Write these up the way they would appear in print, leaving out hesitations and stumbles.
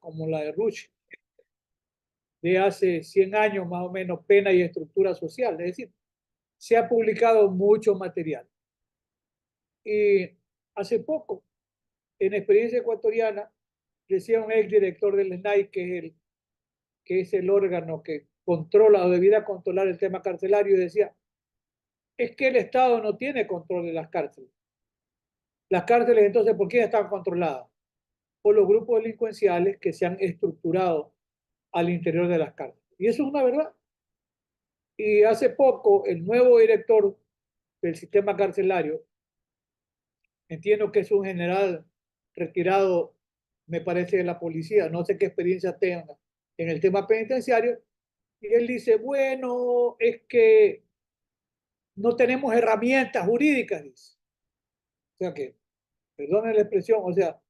como la de Rush, de hace 100 años más o menos, Pena y estructura social. Es decir, se ha publicado mucho material. Y hace poco, en Experiencia Ecuatoriana, decía un ex director del SNAI, que es el órgano que controla o debiera controlar el tema carcelario, y decía, es que el Estado no tiene control de las cárceles. Las cárceles, entonces, ¿por quién están controladas? Por los grupos delincuenciales que se han estructurado al interior de las cárceles. Y eso es una verdad. Y hace poco, el nuevo director del sistema carcelario, entiendo que es un general retirado, me parece, de la policía, no sé qué experiencia tenga en el tema penitenciario, y él dice, bueno, es que no tenemos herramientas jurídicas, dice. O sea que, perdone la expresión, o sea,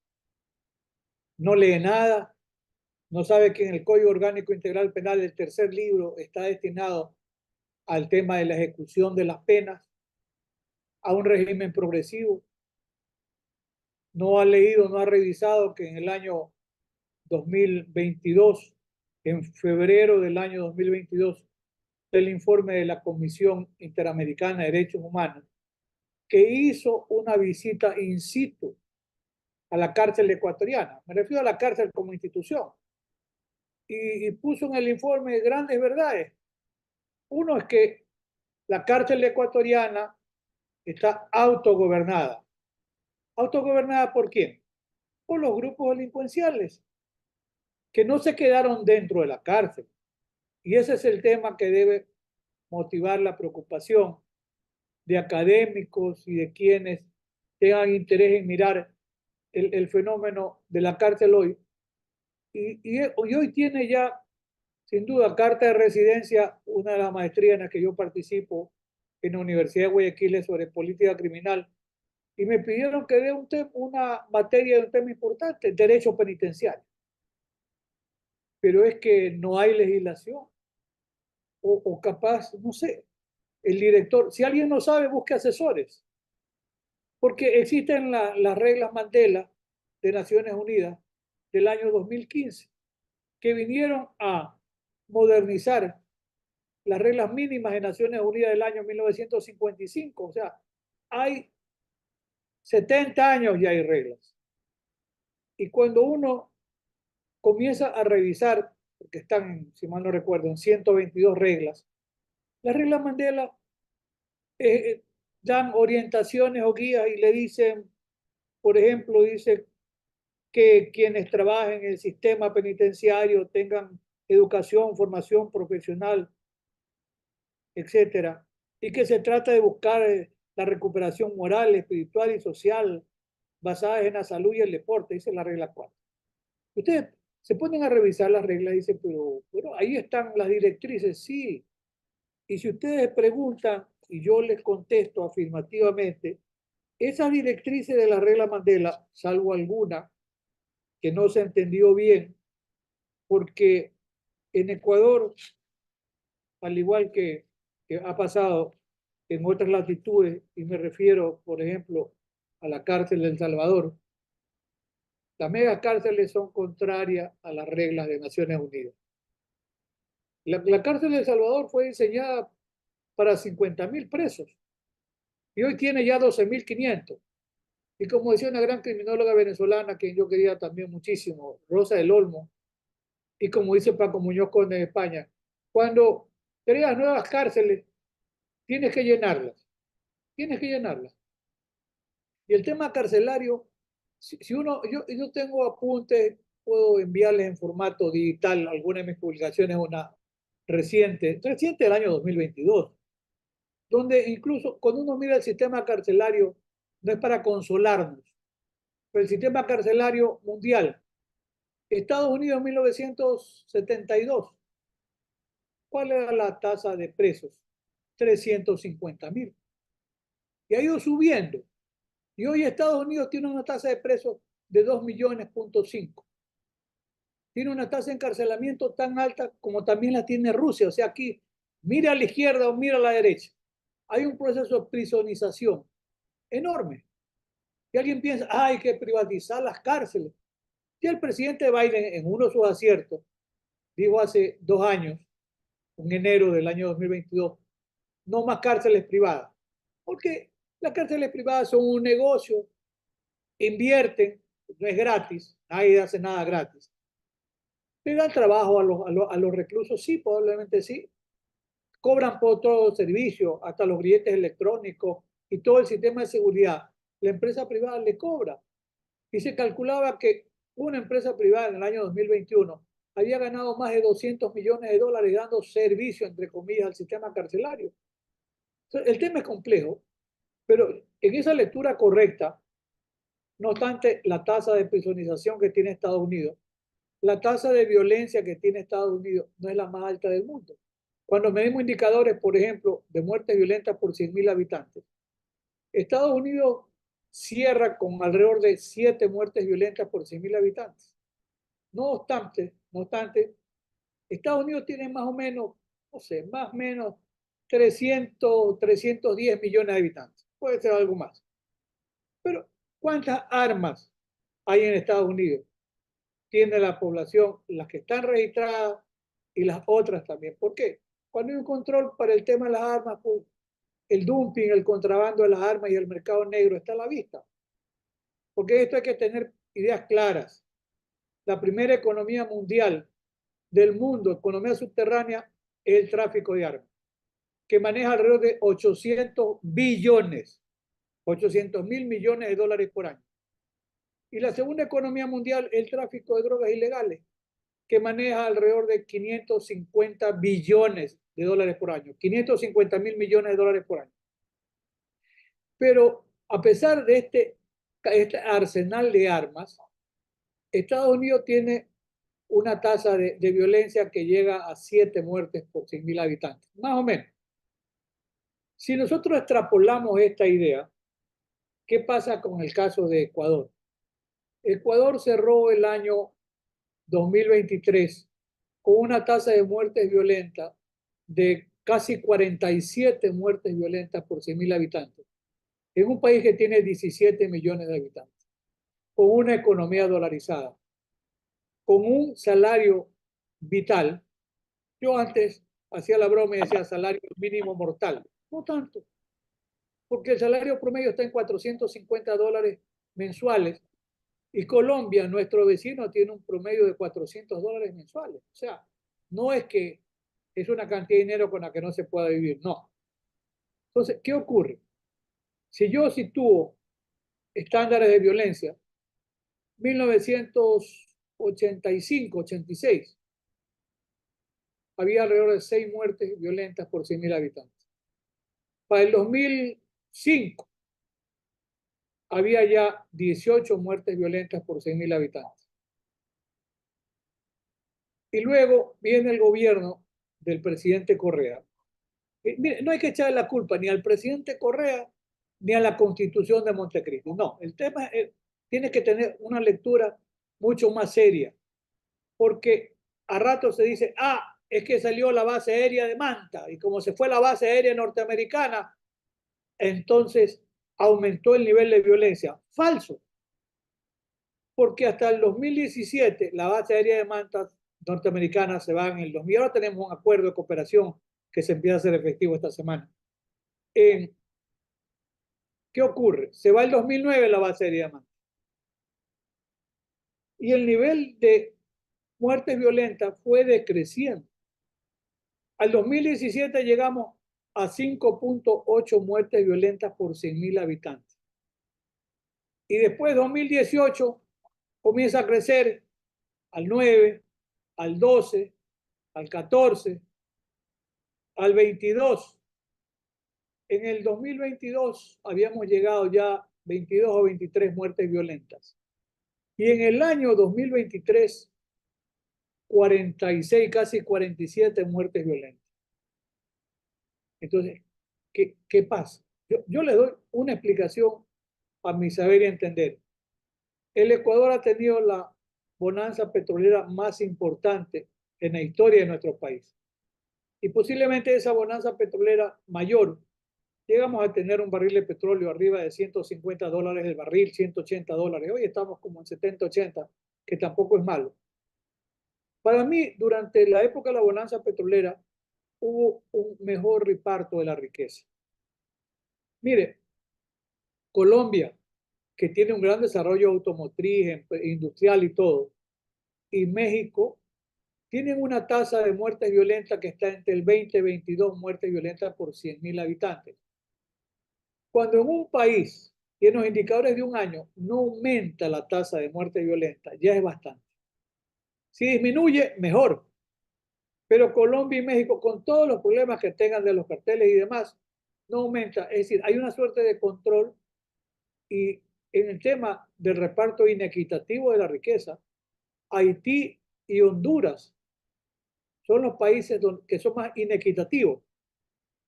no lee nada, no sabe que en el Código Orgánico Integral Penal, el tercer libro, está destinado al tema de la ejecución de las penas, a un régimen progresivo. No ha leído, no ha revisado que en el año 2022, en febrero del año 2022, el informe de la Comisión Interamericana de Derechos Humanos, que hizo una visita in situ a la cárcel ecuatoriana. Me refiero a la cárcel como institución. Y puso en el informe grandes verdades. Uno es que la cárcel ecuatoriana está autogobernada. ¿Autogobernada por quién? Por los grupos delincuenciales, que no se quedaron dentro de la cárcel. Y ese es el tema que debe motivar la preocupación de académicos y de quienes tengan interés en mirar el fenómeno de la cárcel hoy. Y hoy tiene ya, sin duda, carta de residencia, una de las maestrías en las que yo participo en la Universidad de Guayaquil sobre política criminal, y me pidieron que dé una materia de un tema importante, derecho penitenciario. Pero es que no hay legislación, o capaz, no sé, el director, si alguien no sabe, busque asesores, porque existen las reglas Mandela de Naciones Unidas del año 2015, que vinieron a modernizar las reglas mínimas de Naciones Unidas del año 1955. O sea, hay 70 años ya hay reglas. Y cuando uno comienza a revisar, porque están, si mal no recuerdo, en 122 reglas, las reglas Mandela eh, dan orientaciones o guías y le dicen, por ejemplo, dice que quienes trabajen en el sistema penitenciario tengan educación, formación profesional, etcétera, y que se trata de buscar la recuperación moral, espiritual y social basada en la salud y el deporte, dice la regla 4. Ustedes se ponen a revisar las reglas y dicen, pero bueno, ahí están las directrices, sí. Y si ustedes preguntan y yo les contesto afirmativamente, esas directrices de la regla Mandela, salvo alguna que no se entendió bien, porque en Ecuador, al igual que ha pasado en otras latitudes, y me refiero, por ejemplo, a la cárcel de El Salvador, las megacárceles son contrarias a las reglas de Naciones Unidas. La cárcel de El Salvador fue diseñada para 50.000 presos y hoy tiene ya 12.500. Y como decía una gran criminóloga venezolana, que yo quería también muchísimo, Rosa del Olmo, y como dice Paco Muñoz Conde de España, cuando creas nuevas cárceles, tienes que llenarlas, tienes que llenarlas. Y el tema carcelario, si uno, yo tengo apuntes, puedo enviarles en formato digital algunas de mis publicaciones, una reciente del año 2022, donde incluso cuando uno mira el sistema carcelario, no es para consolarnos, pero el sistema carcelario mundial, Estados Unidos 1972, ¿cuál era la tasa de presos? 350.000. Y ha ido subiendo. Y hoy Estados Unidos tiene una tasa de presos de 2 millones, punto 5. Tiene una tasa de encarcelamiento tan alta como también la tiene Rusia. O sea, aquí, mira a la izquierda o mira a la derecha. Hay un proceso de prisonización enorme. Y alguien piensa, hay que privatizar las cárceles. Y el presidente Biden, en uno de sus aciertos, dijo hace 2 años, en enero del año 2022, no más cárceles privadas, porque las cárceles privadas son un negocio, invierten, no es gratis, nadie hace nada gratis. Le dan trabajo a los reclusos, sí, probablemente sí. Cobran por todo el servicio, hasta los grilletes electrónicos y todo el sistema de seguridad. La empresa privada le cobra. Y se calculaba que una empresa privada en el año 2021 había ganado más de 200 millones de dólares dando servicio, entre comillas, al sistema carcelario. Entonces, el tema es complejo, pero en esa lectura correcta, no obstante la tasa de prisionización que tiene Estados Unidos, la tasa de violencia que tiene Estados Unidos no es la más alta del mundo. Cuando medimos indicadores, por ejemplo, de muertes violentas por 100.000 habitantes, Estados Unidos cierra con alrededor de 7 muertes violentas por 100.000 habitantes. No obstante, Estados Unidos tiene más o menos, no sé, más o menos 310 millones de habitantes. Puede ser algo más. Pero, ¿cuántas armas hay en Estados Unidos? Tiene la población, las que están registradas y las otras también. ¿Por qué? Cuando hay un control para el tema de las armas, pues, el dumping, el contrabando de las armas y el mercado negro está a la vista. Porque esto hay que tener ideas claras. La primera economía mundial del mundo, economía subterránea, es el tráfico de armas, que maneja alrededor de 800 billones, 800.000 millones de dólares por año. Y la segunda economía mundial es el tráfico de drogas ilegales, que maneja alrededor de 550 billones de dólares por año, 550.000 millones de dólares por año. Pero a pesar de este arsenal de armas, Estados Unidos tiene una tasa de violencia que llega a 7 muertes por 100.000 habitantes, más o menos. Si nosotros extrapolamos esta idea, ¿qué pasa con el caso de Ecuador? Ecuador cerró el año 2023 con una tasa de muertes violentas de casi 47 muertes violentas por 100.000 habitantes. Es un país que tiene 17 millones de habitantes, con una economía dolarizada, con un salario vital. Yo antes hacía la broma y decía salario mínimo mortal. No tanto, porque el salario promedio está en $450 mensuales y Colombia, nuestro vecino, tiene un promedio de $400 mensuales. O sea, no es que es una cantidad de dinero con la que no se pueda vivir, no. Entonces, ¿qué ocurre? Si yo sitúo estándares de violencia, 1985, 86, había alrededor de 6 muertes violentas por 100.000 habitantes. Para el 2005 había ya 18 muertes violentas por 100.000 habitantes. Y luego viene el gobierno del presidente Correa. Mire, no hay que echarle la culpa ni al presidente Correa ni a la Constitución de Montecristi. No, el tema tiene que tener una lectura mucho más seria, porque a rato se dice, es que salió la base aérea de Manta, y como se fue la base aérea norteamericana, entonces aumentó el nivel de violencia. Falso, porque hasta el 2017 la base aérea de Manta norteamericana se va en el 2000. Ahora tenemos un acuerdo de cooperación que se empieza a hacer efectivo esta semana. ¿Qué ocurre? Se va el 2009 la base aérea de Manta. Y el nivel de muertes violentas fue decreciendo. Al 2017 llegamos a 5.8 muertes violentas por 100.000 habitantes. Y después, 2018, comienza a crecer al 9, al 12, al 14, al 22. En el 2022 habíamos llegado ya 22 o 23 muertes violentas. Y en el año 2023, 46, casi 47 muertes violentas. Entonces, ¿qué pasa? Yo le doy una explicación a mi saber y entender. El Ecuador ha tenido la bonanza petrolera más importante en la historia de nuestro país. Y posiblemente esa bonanza petrolera mayor, llegamos a tener un barril de petróleo arriba de $150 el barril, $180. Hoy estamos como en 70, 80. que tampoco es malo. Para mí, durante la época de la bonanza petrolera, hubo un mejor reparto de la riqueza. Mire, Colombia, que tiene un gran desarrollo automotriz, industrial y todo, y México, tienen una tasa de muertes violentas que está entre el 20 y 22 muertes violentas por 100.000 habitantes. Cuando en un país tiene los indicadores de un año no aumenta la tasa de muerte violenta, ya es bastante. Si disminuye, mejor. Pero Colombia y México, con todos los problemas que tengan de los carteles y demás, no aumenta. Es decir, hay una suerte de control y en el tema del reparto inequitativo de la riqueza, Haití y Honduras son los países que son más inequitativos.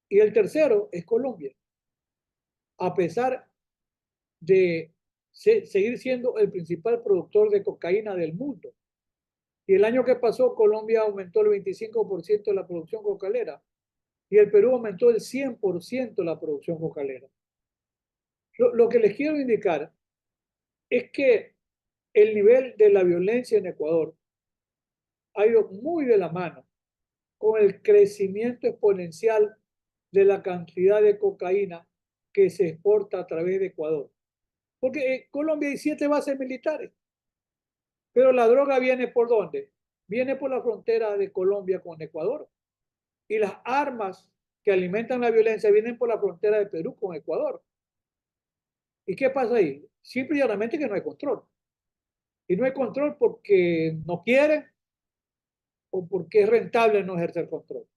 Y el tercero es Colombia. A pesar de seguir siendo el principal productor de cocaína del mundo. Y el año que pasó, Colombia aumentó el 25% de la producción cocalera y el Perú aumentó el 100% la producción cocalera. Lo que les quiero indicar es que el nivel de la violencia en Ecuador ha ido muy de la mano con el crecimiento exponencial de la cantidad de cocaína que se exporta a través de Ecuador. Porque en Colombia hay 7 bases militares, pero la droga viene ¿por dónde? Viene por la frontera de Colombia con Ecuador. Y las armas que alimentan la violencia vienen por la frontera de Perú con Ecuador. ¿Y qué pasa ahí? Simple y llanamente que no hay control. Y no hay control porque no quieren o porque es rentable no ejercer control.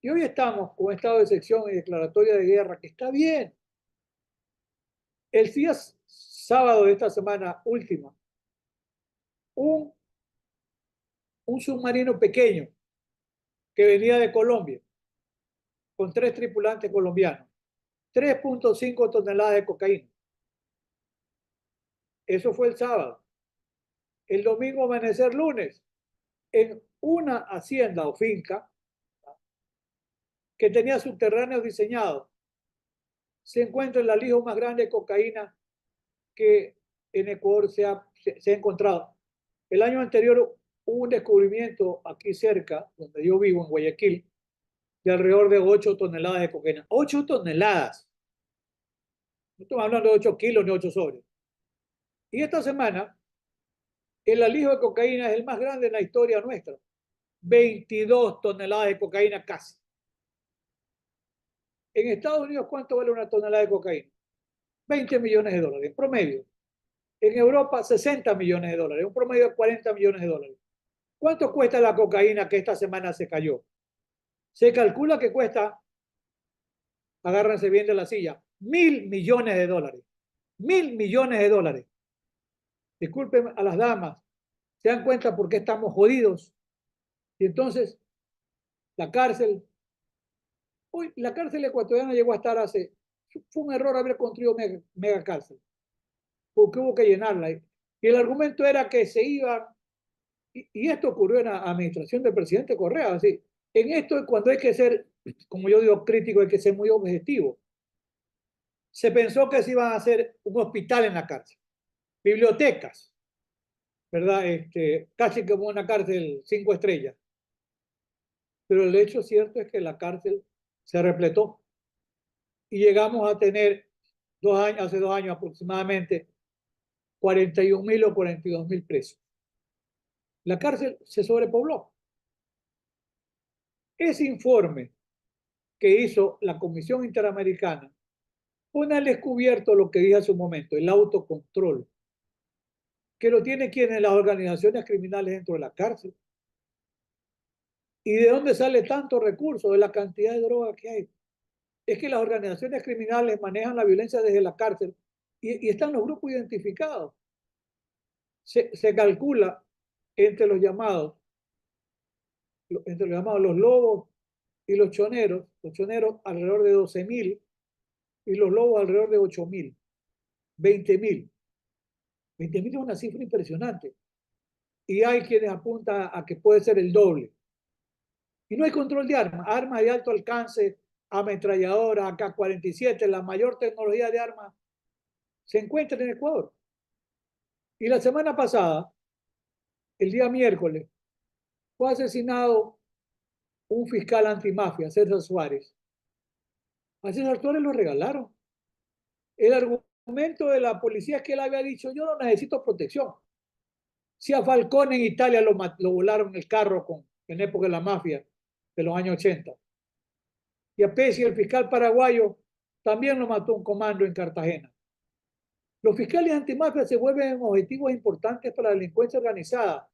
Y hoy estamos con estado de excepción y declaratoria de guerra, que está bien. El día sábado de esta semana última, un, un submarino pequeño que venía de Colombia con 3 tripulantes colombianos, 3.5 toneladas de cocaína. Eso fue el sábado. El domingo amanecer lunes, en una hacienda o finca que tenía subterráneos diseñados, se encuentra el alijo más grande de cocaína que en Ecuador se ha encontrado. El año anterior hubo un descubrimiento aquí cerca, donde yo vivo, en Guayaquil, de alrededor de 8 toneladas de cocaína. 8 toneladas. No estamos hablando de 8 kilos ni 8 sobres. Y esta semana, el alijo de cocaína es el más grande en la historia nuestra. 22 toneladas de cocaína casi. En Estados Unidos, ¿cuánto vale una tonelada de cocaína? 20 millones de dólares, en promedio. En Europa, 60 millones de dólares, un promedio de 40 millones de dólares. ¿Cuánto cuesta la cocaína que esta semana se cayó? Se calcula que cuesta, agárrense bien de la silla, 1.000 millones de dólares. 1.000 millones de dólares. Disculpen a las damas, se dan cuenta por qué estamos jodidos. Y entonces, la cárcel, hoy la cárcel ecuatoriana llegó a estar fue un error haber construido mega cárcel, porque hubo que llenarla. Y el argumento era que se iba, y esto ocurrió en la administración del presidente Correa, así, en esto cuando hay que ser, como yo digo, crítico, hay que ser muy objetivo. Se pensó que se iba a hacer un hospital en la cárcel, bibliotecas, ¿verdad? Casi como una cárcel 5 estrellas. Pero el hecho cierto es que la cárcel se repletó y llegamos a tener hace 2 años aproximadamente, 41.000 o 42.000 presos. La cárcel se sobrepobló. Ese informe que hizo la Comisión Interamericana pone al descubierto lo que dije hace un momento, el autocontrol, que lo tienen quienes, las organizaciones criminales dentro de la cárcel. ¿Y de dónde sale tanto recurso? De la cantidad de droga que hay. Es que las organizaciones criminales manejan la violencia desde la cárcel y están los grupos identificados. Se calcula entre los llamados los lobos y los choneros alrededor de 12.000 y los lobos alrededor de 8.000, 20.000. 20.000 es una cifra impresionante. Y hay quienes apuntan a que puede ser el doble. Y no hay control de armas de alto alcance, ametralladoras, AK-47, la mayor tecnología de armas se encuentra en Ecuador. Y la semana pasada, el día miércoles, fue asesinado un fiscal antimafia, César Suárez. A César Suárez lo regalaron. El argumento de la policía es que él había dicho, yo no necesito protección. Si a Falcone en Italia lo volaron en el carro en época de la mafia de los años 80. Y a Pesci, el fiscal paraguayo, también lo mató un comando en Cartagena. Los fiscales antimafia se vuelven objetivos importantes para la delincuencia organizada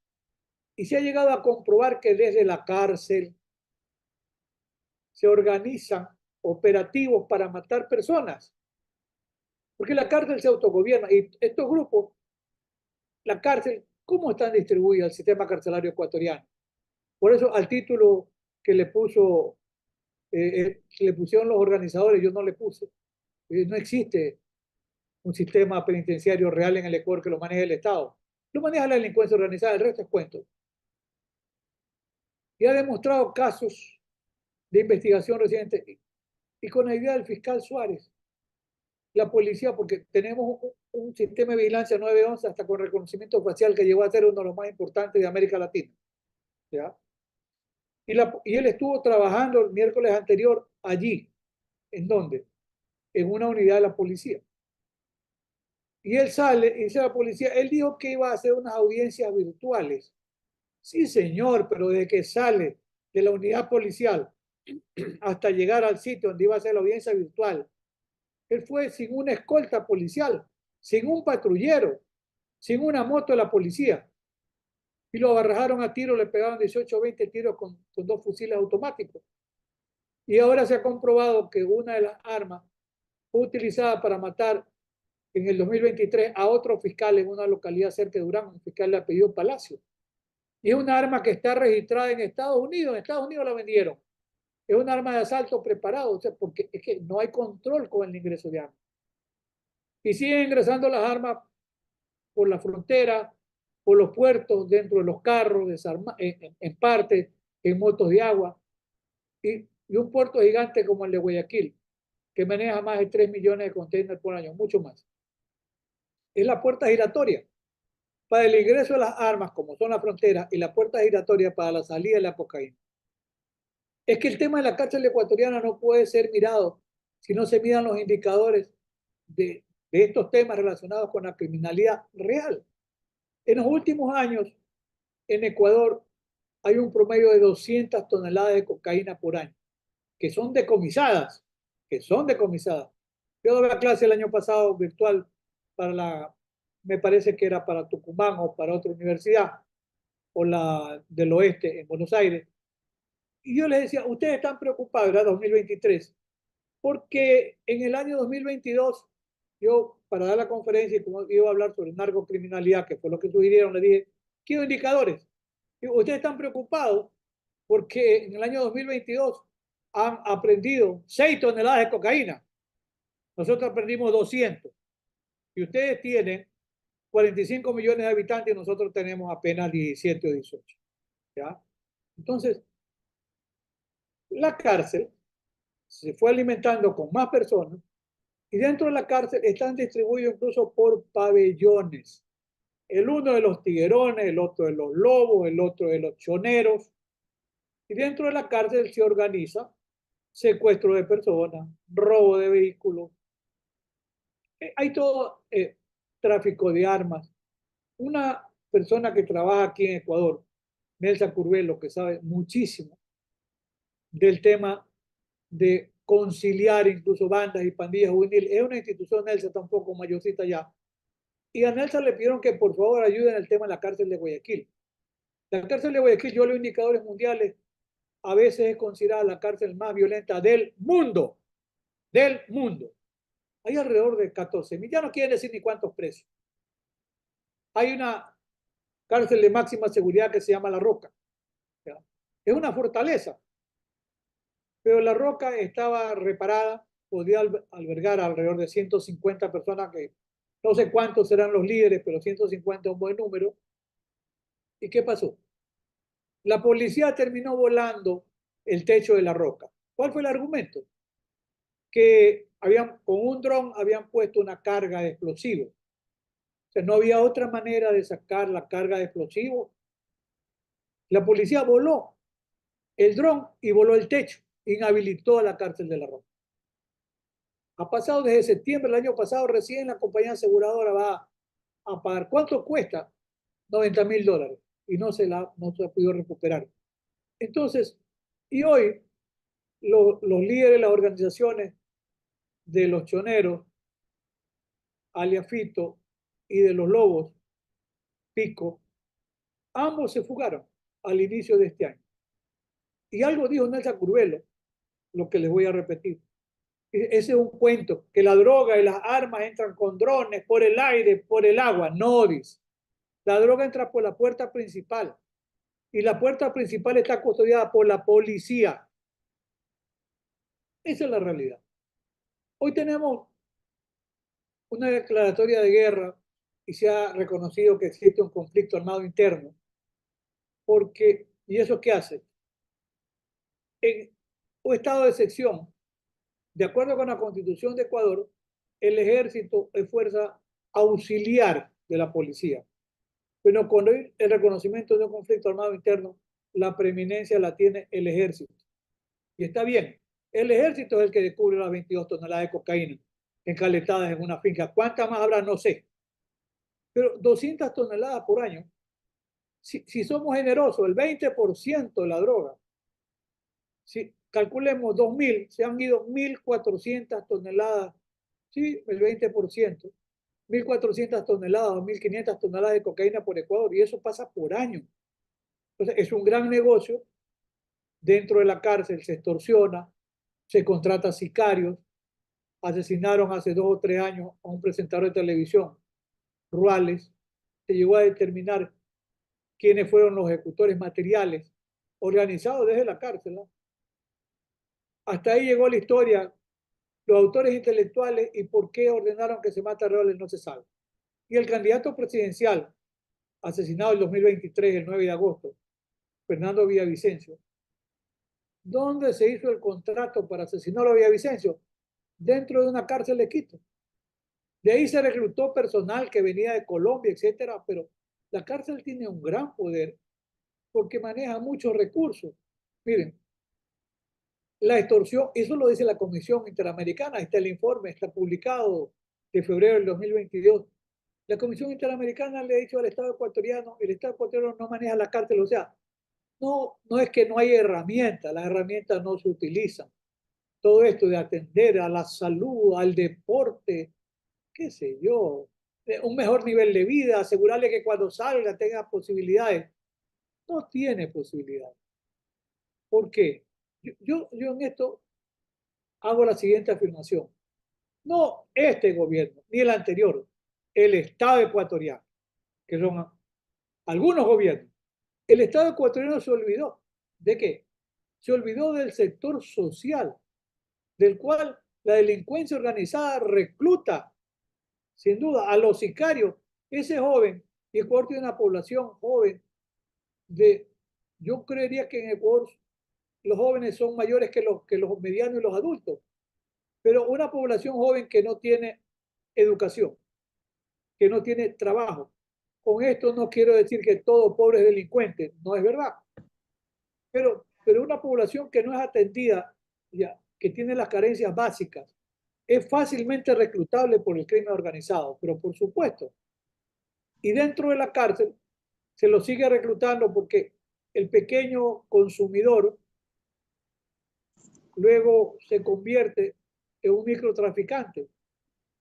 y se ha llegado a comprobar que desde la cárcel se organizan operativos para matar personas, porque la cárcel se autogobierna y estos grupos, la cárcel, ¿cómo están distribuidos el sistema carcelario ecuatoriano? Por eso al título que le pusieron los organizadores, yo no le puse, no existe un sistema penitenciario real en el Ecuador que lo maneje el Estado. Lo maneja la delincuencia organizada, el resto es cuento. Y ha demostrado casos de investigación reciente y con la idea del fiscal Suárez, la policía, porque tenemos un sistema de vigilancia 911 hasta con reconocimiento facial que llegó a ser uno de los más importantes de América Latina. ¿Ya? Y él estuvo trabajando el miércoles anterior allí. ¿En dónde? En una unidad de la policía. Y él sale y dice a la policía, él dijo que iba a hacer unas audiencias virtuales. Sí, señor, pero desde que sale de la unidad policial hasta llegar al sitio donde iba a hacer la audiencia virtual, él fue sin una escolta policial, sin un patrullero, sin una moto de la policía. Y lo abarrajaron a tiros, le pegaron 18 o 20 tiros con dos fusiles automáticos. Y ahora se ha comprobado que una de las armas fue utilizada para matar en el 2023 a otro fiscal en una localidad cerca de Durán, un fiscal de apellido Palacio. Y es una arma que está registrada en Estados Unidos. En Estados Unidos la vendieron. Es un arma de asalto preparado, o sea, porque es que no hay control con el ingreso de armas. Y siguen ingresando las armas por la frontera, por los puertos, dentro de los carros, en parte, en motos de agua. Y un puerto gigante como el de Guayaquil, que maneja más de 3 millones de containers por año, mucho más. Es la puerta giratoria para el ingreso de las armas, como son las fronteras, y la puerta giratoria para la salida de la cocaína. Es que el tema de la cárcel ecuatoriana no puede ser mirado si no se miran los indicadores de estos temas relacionados con la criminalidad real. En los últimos años, en Ecuador, hay un promedio de 200 toneladas de cocaína por año, que son decomisadas, Yo daba clase el año pasado virtual me parece que era para Tucumán o para otra universidad, o la del oeste en Buenos Aires. Y yo les decía, ustedes están preocupados, era 2023, porque en el año 2022, yo para dar la conferencia y como iba a hablar sobre narcocriminalidad, que fue lo que sugirieron, le dije, quiero indicadores. Y ustedes están preocupados porque en el año 2022 han aprendido 6 toneladas de cocaína. Nosotros aprendimos 200. Y ustedes tienen 45 millones de habitantes y nosotros tenemos apenas 17 o 18. ¿Ya? Entonces, la cárcel se fue alimentando con más personas y dentro de la cárcel están distribuidos incluso por pabellones. El uno de los tiguerones, el otro de los lobos, el otro de los choneros. Y dentro de la cárcel se organiza secuestro de personas, robo de vehículos. Hay todo tráfico de armas. Una persona que trabaja aquí en Ecuador, Nelsa Curvelo, que sabe muchísimo del tema de conciliar incluso bandas y pandillas juveniles. Es una institución, Nelsa, está un poco mayorcita ya. Y a Nelsa le pidieron que por favor ayude en el tema de la cárcel de Guayaquil. La cárcel de Guayaquil, yo leo indicadores mundiales, a veces es considerada la cárcel más violenta del mundo. Del mundo. Hay alrededor de 14.000, ya no quieren decir ni cuántos presos. Hay una cárcel de máxima seguridad que se llama La Roca. ¿Ya? Es una fortaleza, pero La Roca estaba reparada, podía albergar alrededor de 150 personas, que no sé cuántos serán los líderes, pero 150 es un buen número. ¿Y qué pasó? La policía terminó volando el techo de La Roca. ¿Cuál fue el argumento? Que con un dron habían puesto una carga de explosivos. O sea, no había otra manera de sacar la carga de explosivos La policía voló el dron y voló el techo, inhabilitó a la cárcel de La Roca. Ha pasado desde septiembre del año pasado, recién la compañía aseguradora va a pagar. ¿Cuánto cuesta? $90,000 y no se ha podido recuperar. Entonces, y hoy los líderes, las organizaciones de los choneros, alias Fito, y de los lobos, Pico, ambos se fugaron al inicio de este año. Y algo dijo Nelson Curvelo, lo que les voy a repetir. Ese es un cuento, que la droga y las armas entran con drones, por el aire, por el agua. No, dice. La droga entra por la puerta principal y la puerta principal está custodiada por la policía. Esa es la realidad. Hoy tenemos una declaratoria de guerra y se ha reconocido que existe un conflicto armado interno. Porque, ¿y eso qué hace? En un estado de excepción, de acuerdo con la Constitución de Ecuador, el ejército es fuerza auxiliar de la policía. Pero con el reconocimiento de un conflicto armado interno, la preeminencia la tiene el ejército. Y está bien, el ejército es el que descubre las 22 toneladas de cocaína encaletadas en una finca. ¿Cuántas más habrá? No sé. Pero 200 toneladas por año, si somos generosos, el 20% de la droga, si calculemos 2.000, se han ido 1.400 toneladas, sí, el 20%, 1.400 toneladas o 1.500 toneladas de cocaína por Ecuador, y eso pasa por año. Entonces, es un gran negocio. Dentro de la cárcel se extorsiona, se contrata sicarios. Asesinaron hace 2 o 3 años a un presentador de televisión, Ruales. Se llegó a determinar quiénes fueron los ejecutores materiales, organizados desde la cárcel, ¿no? Hasta ahí llegó la historia. Los autores intelectuales y por qué ordenaron que se mate a Ruales no se sabe. Y el candidato presidencial, asesinado en 2023, el 9 de agosto, Fernando Villavicencio, ¿dónde se hizo el contrato para asesinar a Villavicencio? Dentro de una cárcel de Quito. De ahí se reclutó personal que venía de Colombia, etcétera, pero la cárcel tiene un gran poder porque maneja muchos recursos. Miren, la extorsión, eso lo dice la Comisión Interamericana, está el informe, está publicado de febrero del 2022. La Comisión Interamericana le ha dicho al Estado ecuatoriano, el Estado ecuatoriano no maneja la cárcel, o sea, no es que no hay herramientas, las herramientas no se utilizan. Todo esto de atender a la salud, al deporte, qué sé yo, un mejor nivel de vida, asegurarle que cuando salga tenga posibilidades. No tiene posibilidades. ¿Por qué? Yo en esto hago la siguiente afirmación. No este gobierno, ni el anterior, el Estado ecuatoriano, que son algunos gobiernos. El Estado ecuatoriano se olvidó. ¿De qué? Se olvidó del sector social, del cual la delincuencia organizada recluta, sin duda, a los sicarios. Ese joven, y Ecuador tiene una población joven de, yo creería que en Ecuador los jóvenes son mayores que los medianos y los adultos, pero una población joven que no tiene educación, que no tiene trabajo. Con esto no quiero decir que todo pobre es delincuente, no es verdad, pero una población que no es atendida, ya, que tiene las carencias básicas, es fácilmente reclutable por el crimen organizado, pero por supuesto, y dentro de la cárcel se lo sigue reclutando porque el pequeño consumidor luego se convierte en un microtraficante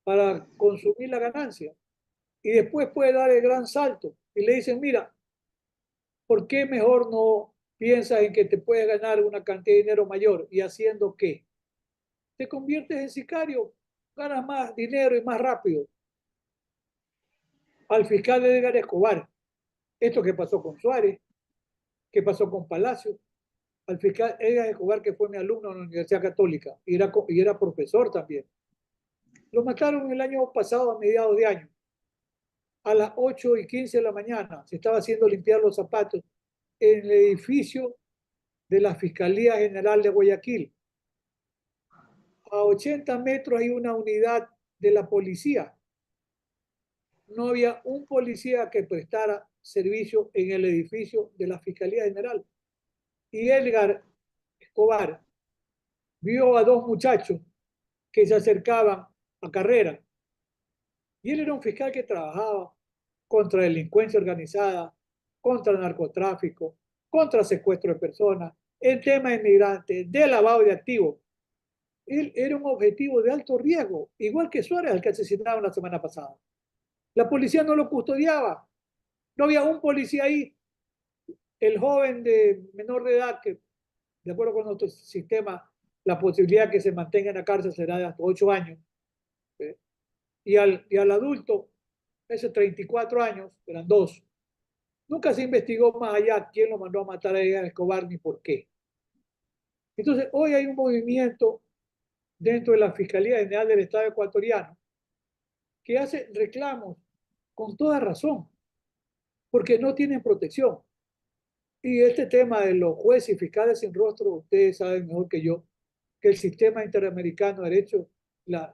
para consumir la ganancia y después puede dar el gran salto y le dicen, mira, ¿por qué mejor no piensas en que te puedes ganar una cantidad de dinero mayor y haciendo qué? Te conviertes en sicario, ganas más dinero y más rápido. Al fiscal Edgar Escobar, esto que pasó con Suárez, que pasó con Palacio, al fiscal Edgar Escobar, que fue mi alumno en la Universidad Católica y era profesor también. Lo mataron el año pasado a mediados de año. A las 8:15 de la mañana se estaba haciendo limpiar los zapatos en el edificio de la Fiscalía General de Guayaquil. A 80 metros hay una unidad de la policía. No había un policía que prestara servicio en el edificio de la Fiscalía General. Y Edgar Escobar vio a dos muchachos que se acercaban a carrera. Y él era un fiscal que trabajaba contra delincuencia organizada, contra el narcotráfico, contra secuestro de personas, en tema de inmigrantes, de lavado de activos. Él era un objetivo de alto riesgo, igual que Suárez, al que asesinaron la semana pasada. La policía no lo custodiaba. No había un policía ahí. El joven de menor de edad, que de acuerdo con nuestro sistema, la posibilidad que se mantenga en la cárcel será de hasta 8 años. ¿Eh? Y al adulto, ese 34 años, eran 2. Nunca se investigó más allá quién lo mandó a matar a Escobar ni por qué. Entonces, hoy hay un movimiento dentro de la Fiscalía General del Estado ecuatoriano que hace reclamos con toda razón, porque no tienen protección. Y este tema de los jueces y fiscales sin rostro, ustedes saben mejor que yo que el sistema interamericano de derechos, la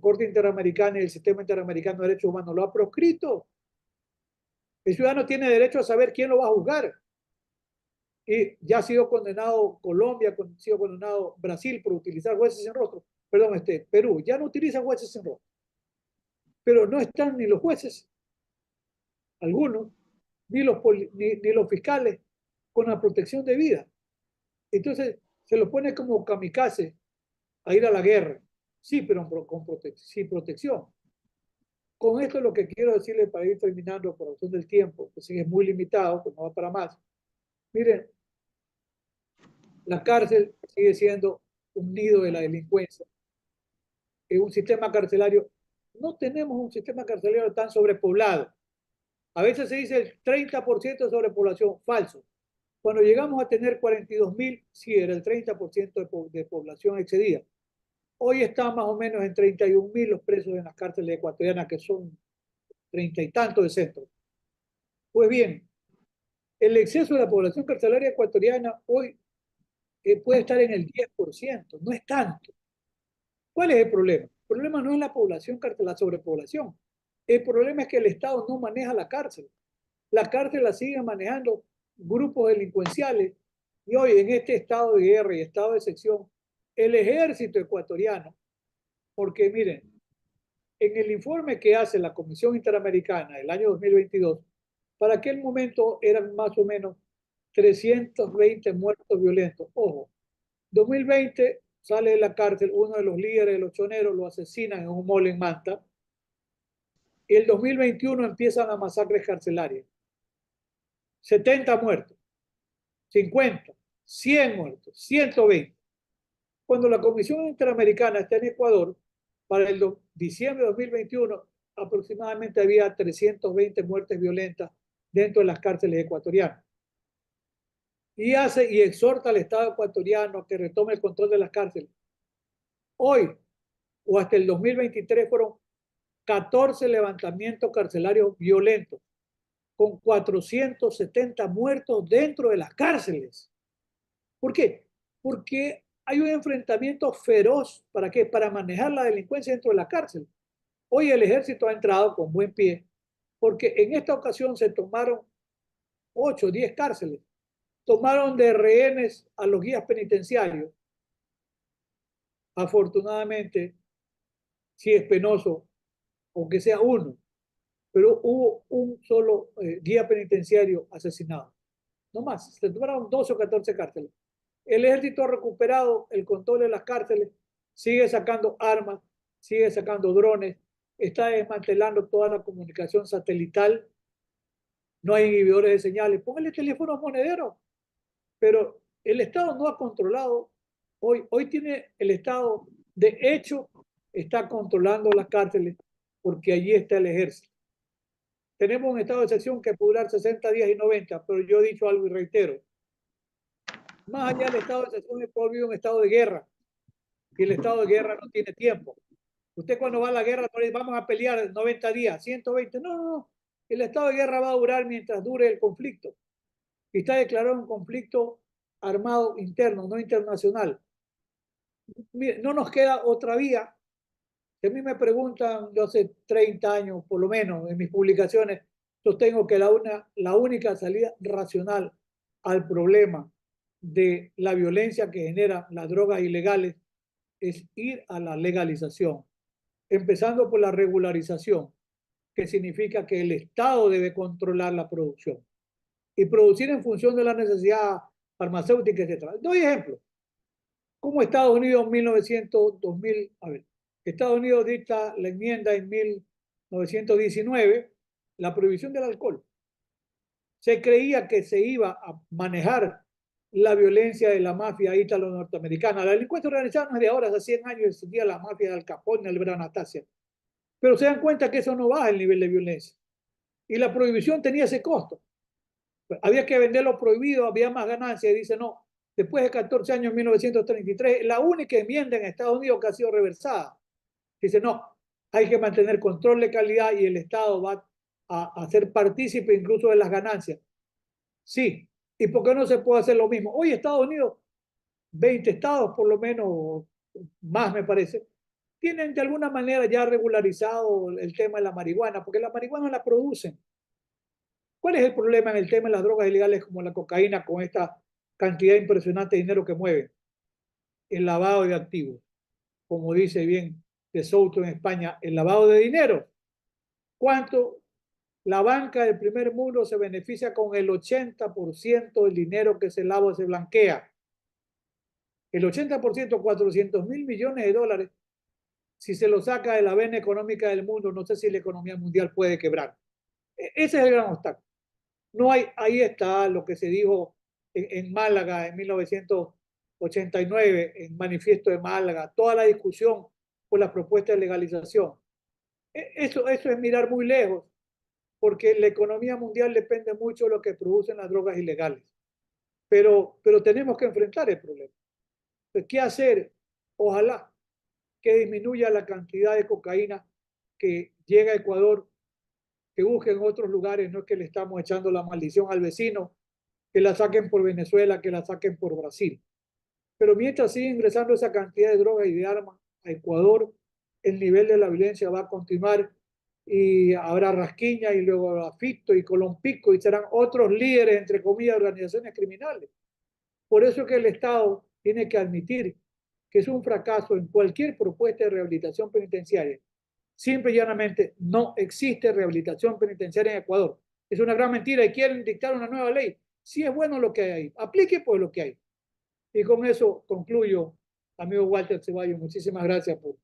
Corte Interamericana y el sistema interamericano de derechos humanos lo ha proscrito. El ciudadano tiene derecho a saber quién lo va a juzgar. Y ya ha sido condenado Colombia, ha sido condenado Brasil por utilizar jueces sin rostro. Perdón, Perú ya no utiliza jueces sin rostro. Pero no están ni los jueces, algunos, ni los fiscales con la protección de vida. Entonces se los pone como kamikaze a ir a la guerra. Sí, pero sin protección. Con esto lo que quiero decirle para ir terminando por razón del tiempo, que sigue muy limitado, que no va para más. Miren, la cárcel sigue siendo un nido de la delincuencia. En un sistema carcelario, no tenemos un sistema carcelario tan sobrepoblado. A veces se dice el 30% de sobrepoblación, falso. Cuando llegamos a tener 42.000, sí, era el 30% de población excedida. Hoy están más o menos en 31.000 los presos en las cárceles ecuatorianas, que son 30 y tantos de centro. Pues bien, el exceso de la población carcelaria ecuatoriana hoy puede estar en el 10%, no es tanto. ¿Cuál es el problema? El problema no es la población carcelaria, la sobrepoblación. El problema es que el Estado no maneja la cárcel. La cárcel la siguen manejando grupos delincuenciales y hoy en este estado de guerra y estado de excepción, el ejército ecuatoriano, porque miren, en el informe que hace la Comisión Interamericana del año 2022, para aquel momento eran más o menos 320 muertos violentos. Ojo, 2020 sale de la cárcel uno de los líderes de los choneros, lo asesinan en un mall en Manta, y el 2021 empiezan las masacres carcelarias. 70 muertos, 50, 100 muertos, 120. Cuando la Comisión Interamericana está en Ecuador, para el diciembre de 2021 aproximadamente había 320 muertes violentas dentro de las cárceles ecuatorianas. Y exhorta al Estado ecuatoriano a que retome el control de las cárceles. Hoy o hasta el 2023 fueron 14 levantamientos carcelarios violentos, con 470 muertos dentro de las cárceles. ¿Por qué? Porque hay un enfrentamiento feroz. ¿Para qué? Para manejar la delincuencia dentro de la cárcel. Hoy el ejército ha entrado con buen pie, porque en esta ocasión se tomaron 8 o 10 cárceles. Tomaron de rehenes a los guías penitenciarios. Afortunadamente, sí es penoso, aunque sea uno, pero hubo un solo guía penitenciario asesinado. No más, se tomaron 12 o 14 cárceles. El ejército ha recuperado el control de las cárceles, sigue sacando armas, sigue sacando drones, está desmantelando toda la comunicación satelital, no hay inhibidores de señales, póngale teléfonos monederos, pero el Estado no ha controlado, hoy tiene el Estado, de hecho, está controlando las cárceles porque allí está el ejército. Tenemos un estado de excepción que puede durar 60 días y 90, pero yo he dicho algo y reitero, más allá del estado de excepción es por un estado de guerra, y el estado de guerra no tiene tiempo. Usted cuando va a la guerra no le vamos a pelear 90 días, 120, no. El estado de guerra va a durar mientras dure el conflicto. Y está declarado un conflicto armado interno, no internacional. Mire, no nos queda otra vía. Si a mí me preguntan, yo hace 30 años por lo menos en mis publicaciones, sostengo que la única salida racional al problema de la violencia que generan las drogas ilegales es ir a la legalización, empezando por la regularización, que significa que el Estado debe controlar la producción y producir en función de la necesidad farmacéutica, etc. Doy ejemplo. Como Estados Unidos en 1900, 2000, a ver, Estados Unidos dicta la enmienda en 1919, la prohibición del alcohol. Se creía que se iba a manejar la violencia de la mafia ítalo-norteamericana. La delincuencia organizada no es de ahora, hace 100 años existía la mafia de Al Capone, Albert Anastasia. Pero se dan cuenta que eso no baja el nivel de violencia. Y la prohibición tenía ese costo. Había que vender lo prohibido, había más ganancias. Y dice, no, después de 14 años, en 1933, la única enmienda en Estados Unidos que ha sido reversada. Dice, no, hay que mantener control de calidad y el Estado va a ser partícipe incluso de las ganancias. Sí, ¿y por qué no se puede hacer lo mismo? Hoy Estados Unidos, 20 estados por lo menos, más me parece, tienen de alguna manera ya regularizado el tema de la marihuana, porque la marihuana la producen. ¿Cuál es el problema en el tema de las drogas ilegales como la cocaína con esta cantidad impresionante de dinero que mueve? El lavado de activos. Como dice bien de Souto en España, el lavado de dinero. ¿Cuánto la banca del primer mundo se beneficia con el 80% del dinero que se lava o se blanquea? El 80%, 400.000 millones de dólares, si se lo saca de la vena económica del mundo, no sé si la economía mundial puede quebrar. Ese es el gran obstáculo. No hay, ahí está lo que se dijo en Málaga en 1989, en Manifiesto de Málaga, toda la discusión por la propuesta de legalización. Eso es mirar muy lejos, porque la economía mundial depende mucho de lo que producen las drogas ilegales. Pero tenemos que enfrentar el problema. Pues, ¿qué hacer? Ojalá que disminuya la cantidad de cocaína que llega a Ecuador, que busquen otros lugares, no es que le estamos echando la maldición al vecino, que la saquen por Venezuela, que la saquen por Brasil. Pero mientras sigue ingresando esa cantidad de drogas y de armas a Ecuador, el nivel de la violencia va a continuar y habrá rasquiña y luego habrá Fito y Colompico y serán otros líderes, entre comillas, de organizaciones criminales. Por eso es que el Estado tiene que admitir que es un fracaso en cualquier propuesta de rehabilitación penitenciaria. Simple y llanamente no existe rehabilitación penitenciaria en Ecuador. Es una gran mentira y quieren dictar una nueva ley. Si es bueno lo que hay ahí, aplique pues lo que hay. Y con eso concluyo, amigo Walter Ceballos. Muchísimas gracias por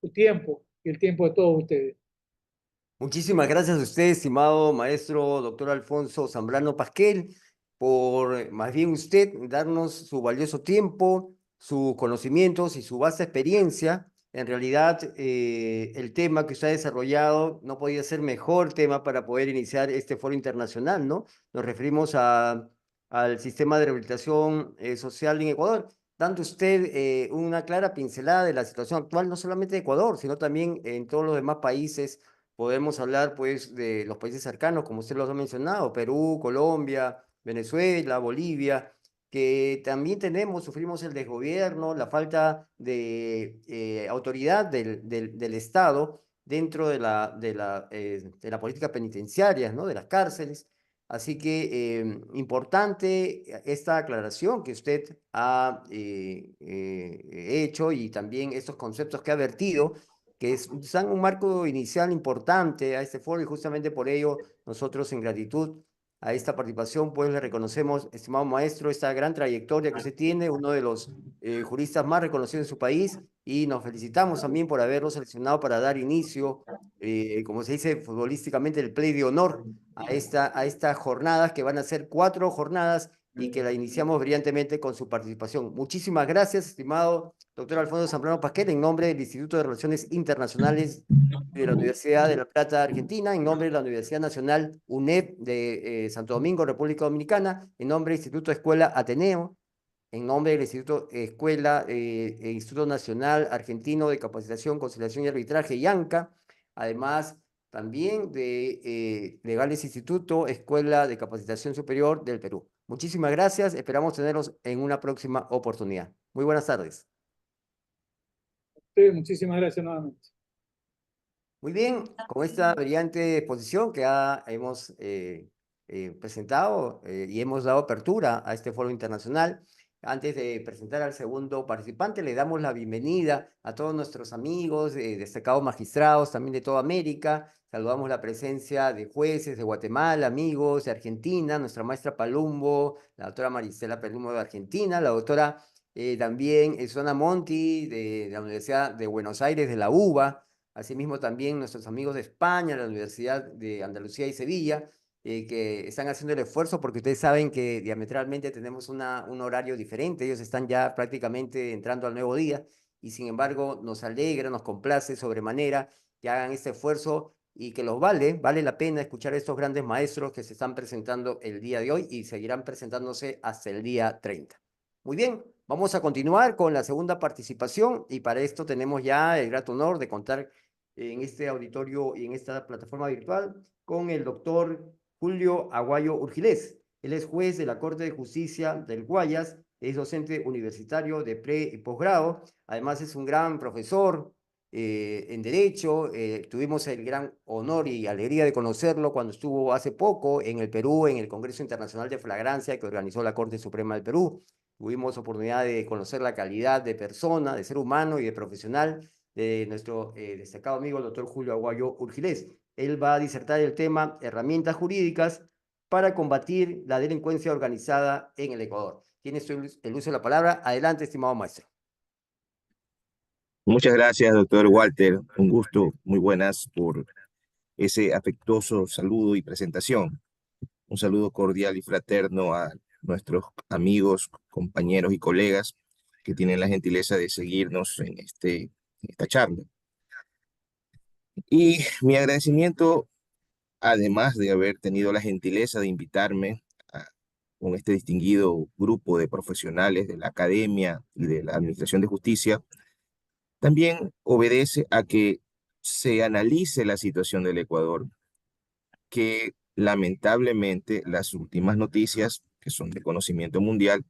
tu tiempo y el tiempo de todos ustedes. Muchísimas gracias a usted, estimado maestro doctor Alfonso Zambrano Pasquel, por más bien usted darnos su valioso tiempo, sus conocimientos y su vasta experiencia. En realidad, el tema que usted ha desarrollado no podía ser mejor tema para poder iniciar este foro internacional, ¿no? Nos referimos al sistema de rehabilitación social en Ecuador, dando usted una clara pincelada de la situación actual, no solamente de Ecuador, sino también en todos los demás países. Podemos hablar pues de los países cercanos, como usted los ha mencionado, Perú, Colombia, Venezuela, Bolivia, que también sufrimos el desgobierno, la falta de autoridad del Estado dentro de la política penitenciaria, ¿no? De las cárceles. Así que importante esta aclaración que usted ha hecho y también estos conceptos que ha vertido que dan un marco inicial importante a este foro y justamente por ello nosotros en gratitud a esta participación pues le reconocemos, estimado maestro, esta gran trayectoria que usted tiene, uno de los juristas más reconocidos en su país y nos felicitamos también por haberlo seleccionado para dar inicio, como se dice futbolísticamente, el play de honor a estas jornadas que van a ser 4 jornadas y que la iniciamos brillantemente con su participación. Muchísimas gracias, estimado doctor Alfonso Zambrano Pasquel, en nombre del Instituto de Relaciones Internacionales de la Universidad de La Plata, de Argentina, en nombre de la Universidad Nacional UNED de Santo Domingo, República Dominicana, en nombre del Instituto Escuela Ateneo, en nombre del Instituto Escuela, Instituto Nacional Argentino de Capacitación, Conciliación y Arbitraje, IANCA, además también de Legales Instituto, Escuela de Capacitación Superior del Perú. Muchísimas gracias, esperamos tenerlos en una próxima oportunidad. Muy buenas tardes. Sí, muchísimas gracias nuevamente. Muy bien, con esta brillante exposición que hemos presentado y hemos dado apertura a este foro internacional. Antes de presentar al segundo participante, le damos la bienvenida a todos nuestros amigos, destacados magistrados también de toda América. Saludamos la presencia de jueces de Guatemala, amigos de Argentina, nuestra maestra Palumbo, la doctora Marisela Palumbo de Argentina, la doctora también Susana Monti de la Universidad de Buenos Aires, de la UBA. Asimismo, también nuestros amigos de España, la Universidad de Andalucía y Sevilla, que están haciendo el esfuerzo porque ustedes saben que diametralmente tenemos un horario diferente. Ellos están ya prácticamente entrando al nuevo día y sin embargo nos alegra, nos complace sobremanera que hagan este esfuerzo y que los vale la pena escuchar a estos grandes maestros que se están presentando el día de hoy y seguirán presentándose hasta el día 30. Muy bien, vamos a continuar con la segunda participación y para esto tenemos ya el grato honor de contar en este auditorio y en esta plataforma virtual con el doctor Julio Aguayo Urgilés. Él es juez de la Corte de Justicia del Guayas, es docente universitario de pre y posgrado, además es un gran profesor en Derecho. Tuvimos el gran honor y alegría de conocerlo cuando estuvo hace poco en el Perú, en el Congreso Internacional de Flagrancia que organizó la Corte Suprema del Perú. Tuvimos oportunidad de conocer la calidad de persona, de ser humano y de profesional de nuestro destacado amigo, el doctor Julio Aguayo Urgilés. Él va a disertar el tema herramientas jurídicas para combatir la delincuencia organizada en el Ecuador. Tienes el uso de la palabra. Adelante, estimado maestro. Muchas gracias, doctor Walter. Un gusto, muy buenas por ese afectuoso saludo y presentación. Un saludo cordial y fraterno a nuestros amigos, compañeros y colegas que tienen la gentileza de seguirnos en esta charla. Y mi agradecimiento, además de haber tenido la gentileza de invitarme con este distinguido grupo de profesionales de la academia y de la Administración de Justicia, también obedece a que se analice la situación del Ecuador, que lamentablemente las últimas noticias, que son de conocimiento mundial,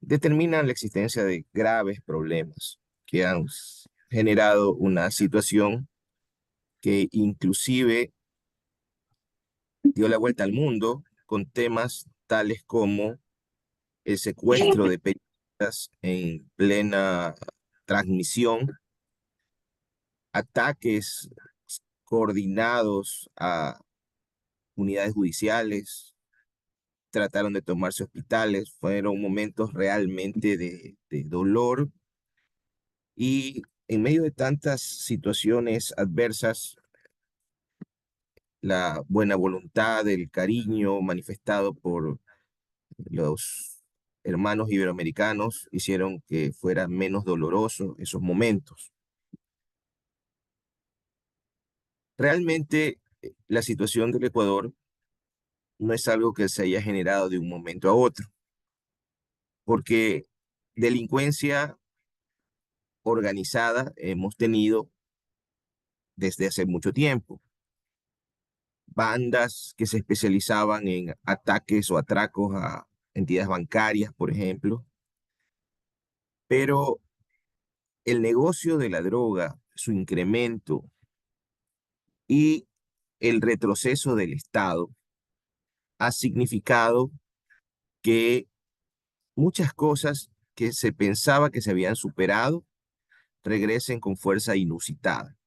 determinan la existencia de graves problemas que han generado una situación que inclusive dio la vuelta al mundo con temas tales como el secuestro de periodistas en plena transmisión, ataques coordinados a unidades judiciales, trataron de tomarse hospitales, fueron momentos realmente de dolor y en medio de tantas situaciones adversas, la buena voluntad, el cariño manifestado por los hermanos iberoamericanos hicieron que fuera menos doloroso esos momentos. Realmente la situación del Ecuador no es algo que se haya generado de un momento a otro, porque delincuencia organizada hemos tenido desde hace mucho tiempo. Bandas que se especializaban en ataques o atracos a entidades bancarias, por ejemplo. Pero el negocio de la droga, su incremento y el retroceso del Estado ha significado que muchas cosas que se pensaba que se habían superado regresen con fuerza inusitada.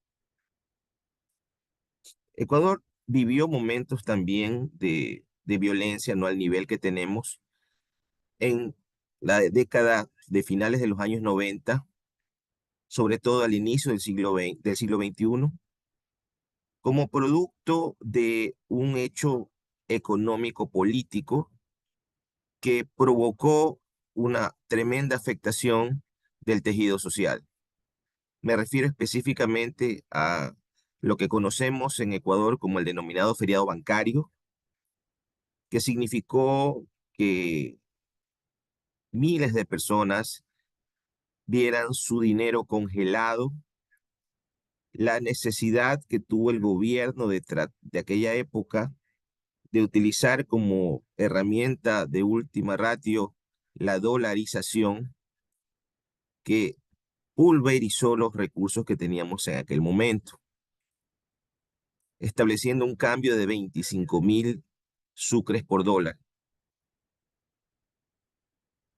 Ecuador vivió momentos también de violencia, no al nivel que tenemos en la década de finales de los años 90, sobre todo al inicio del siglo XXI, como producto de un hecho económico político que provocó una tremenda afectación del tejido social. Me refiero específicamente a lo que conocemos en Ecuador como el denominado feriado bancario, que significó que miles de personas vieran su dinero congelado, la necesidad que tuvo el gobierno de aquella época de utilizar como herramienta de última ratio la dolarización que pulverizó los recursos que teníamos en aquel momento. estableciendo un cambio de 25.000 sucres por dólar.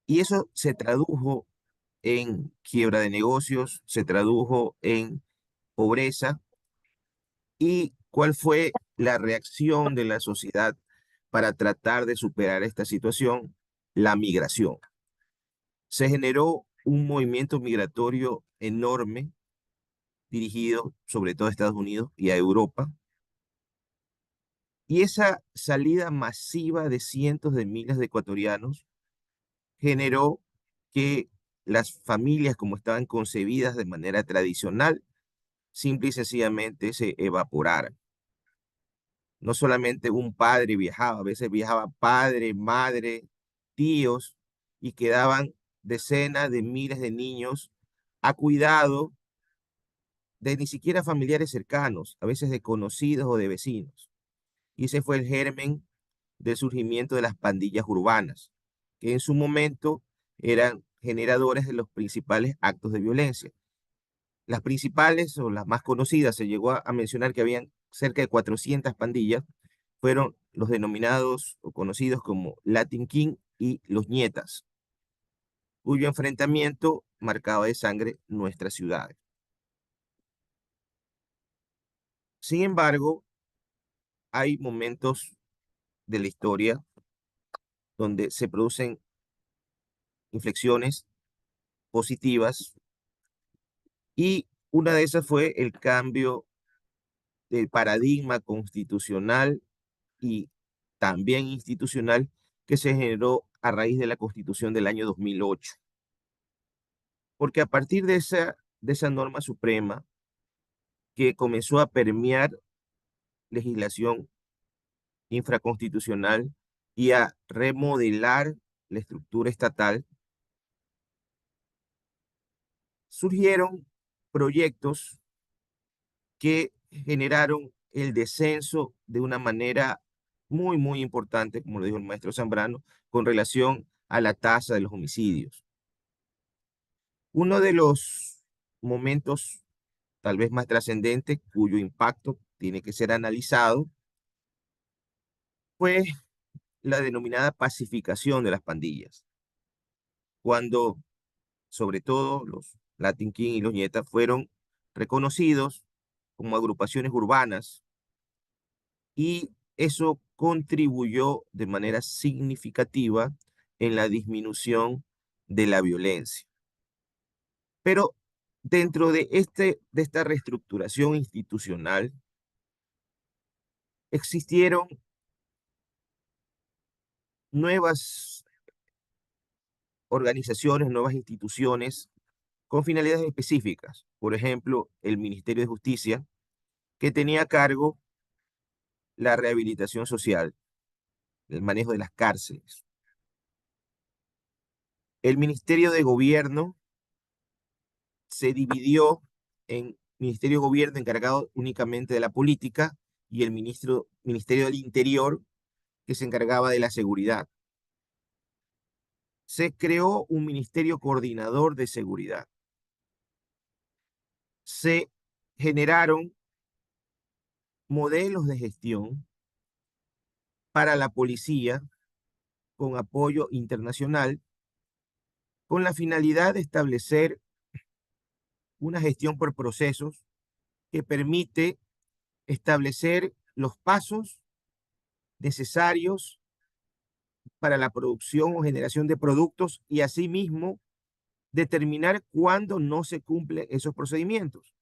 Y eso se tradujo en quiebra de negocios, se tradujo en pobreza. ¿Y cuál fue la reacción de la sociedad para tratar de superar esta situación? La migración. Se generó un movimiento migratorio enorme dirigido sobre todo a Estados Unidos y a Europa. Y esa salida masiva de cientos de miles de ecuatorianos generó que las familias, como estaban concebidas de manera tradicional, simple y sencillamente se evaporaran. No solamente un padre viajaba, a veces viajaba padre, madre, tíos, y quedaban decenas de miles de niños a cuidado de ni siquiera familiares cercanos, a veces de conocidos o de vecinos. Y ese fue el germen del surgimiento de las pandillas urbanas, que en su momento eran generadores de los principales actos de violencia. Las principales o las más conocidas, se llegó a mencionar que habían cerca de 400 pandillas, fueron los denominados o conocidos como Latin King y los Nietas, cuyo enfrentamiento marcaba de sangre nuestras ciudades. Sin embargo, hay momentos de la historia donde se producen inflexiones positivas y una de esas fue el cambio del paradigma constitucional y también institucional que se generó a raíz de la Constitución del año 2008. Porque a partir de esa norma suprema que comenzó a permear legislación infraconstitucional y a remodelar la estructura estatal, surgieron proyectos que generaron el descenso de una manera muy, muy importante, como lo dijo el maestro Zambrano, con relación a la tasa de los homicidios. Uno de los momentos tal vez más trascendentes, cuyo impacto tiene que ser analizado, fue la denominada pacificación de las pandillas, cuando sobre todo los Latin King y los Nietas fueron reconocidos como agrupaciones urbanas y eso contribuyó de manera significativa en la disminución de la violencia. Pero dentro de esta reestructuración institucional existieron nuevas organizaciones, nuevas instituciones con finalidades específicas. Por ejemplo, el Ministerio de Justicia, que tenía a cargo la rehabilitación social, el manejo de las cárceles. El Ministerio de Gobierno se dividió en Ministerio de Gobierno encargado únicamente de la política y el Ministerio del Interior que se encargaba de la seguridad. Se creó un Ministerio Coordinador de Seguridad. Se generaron modelos de gestión para la policía con apoyo internacional con la finalidad de establecer una gestión por procesos que permite establecer los pasos necesarios para la producción o generación de productos y asimismo determinar cuándo no se cumplen esos procedimientos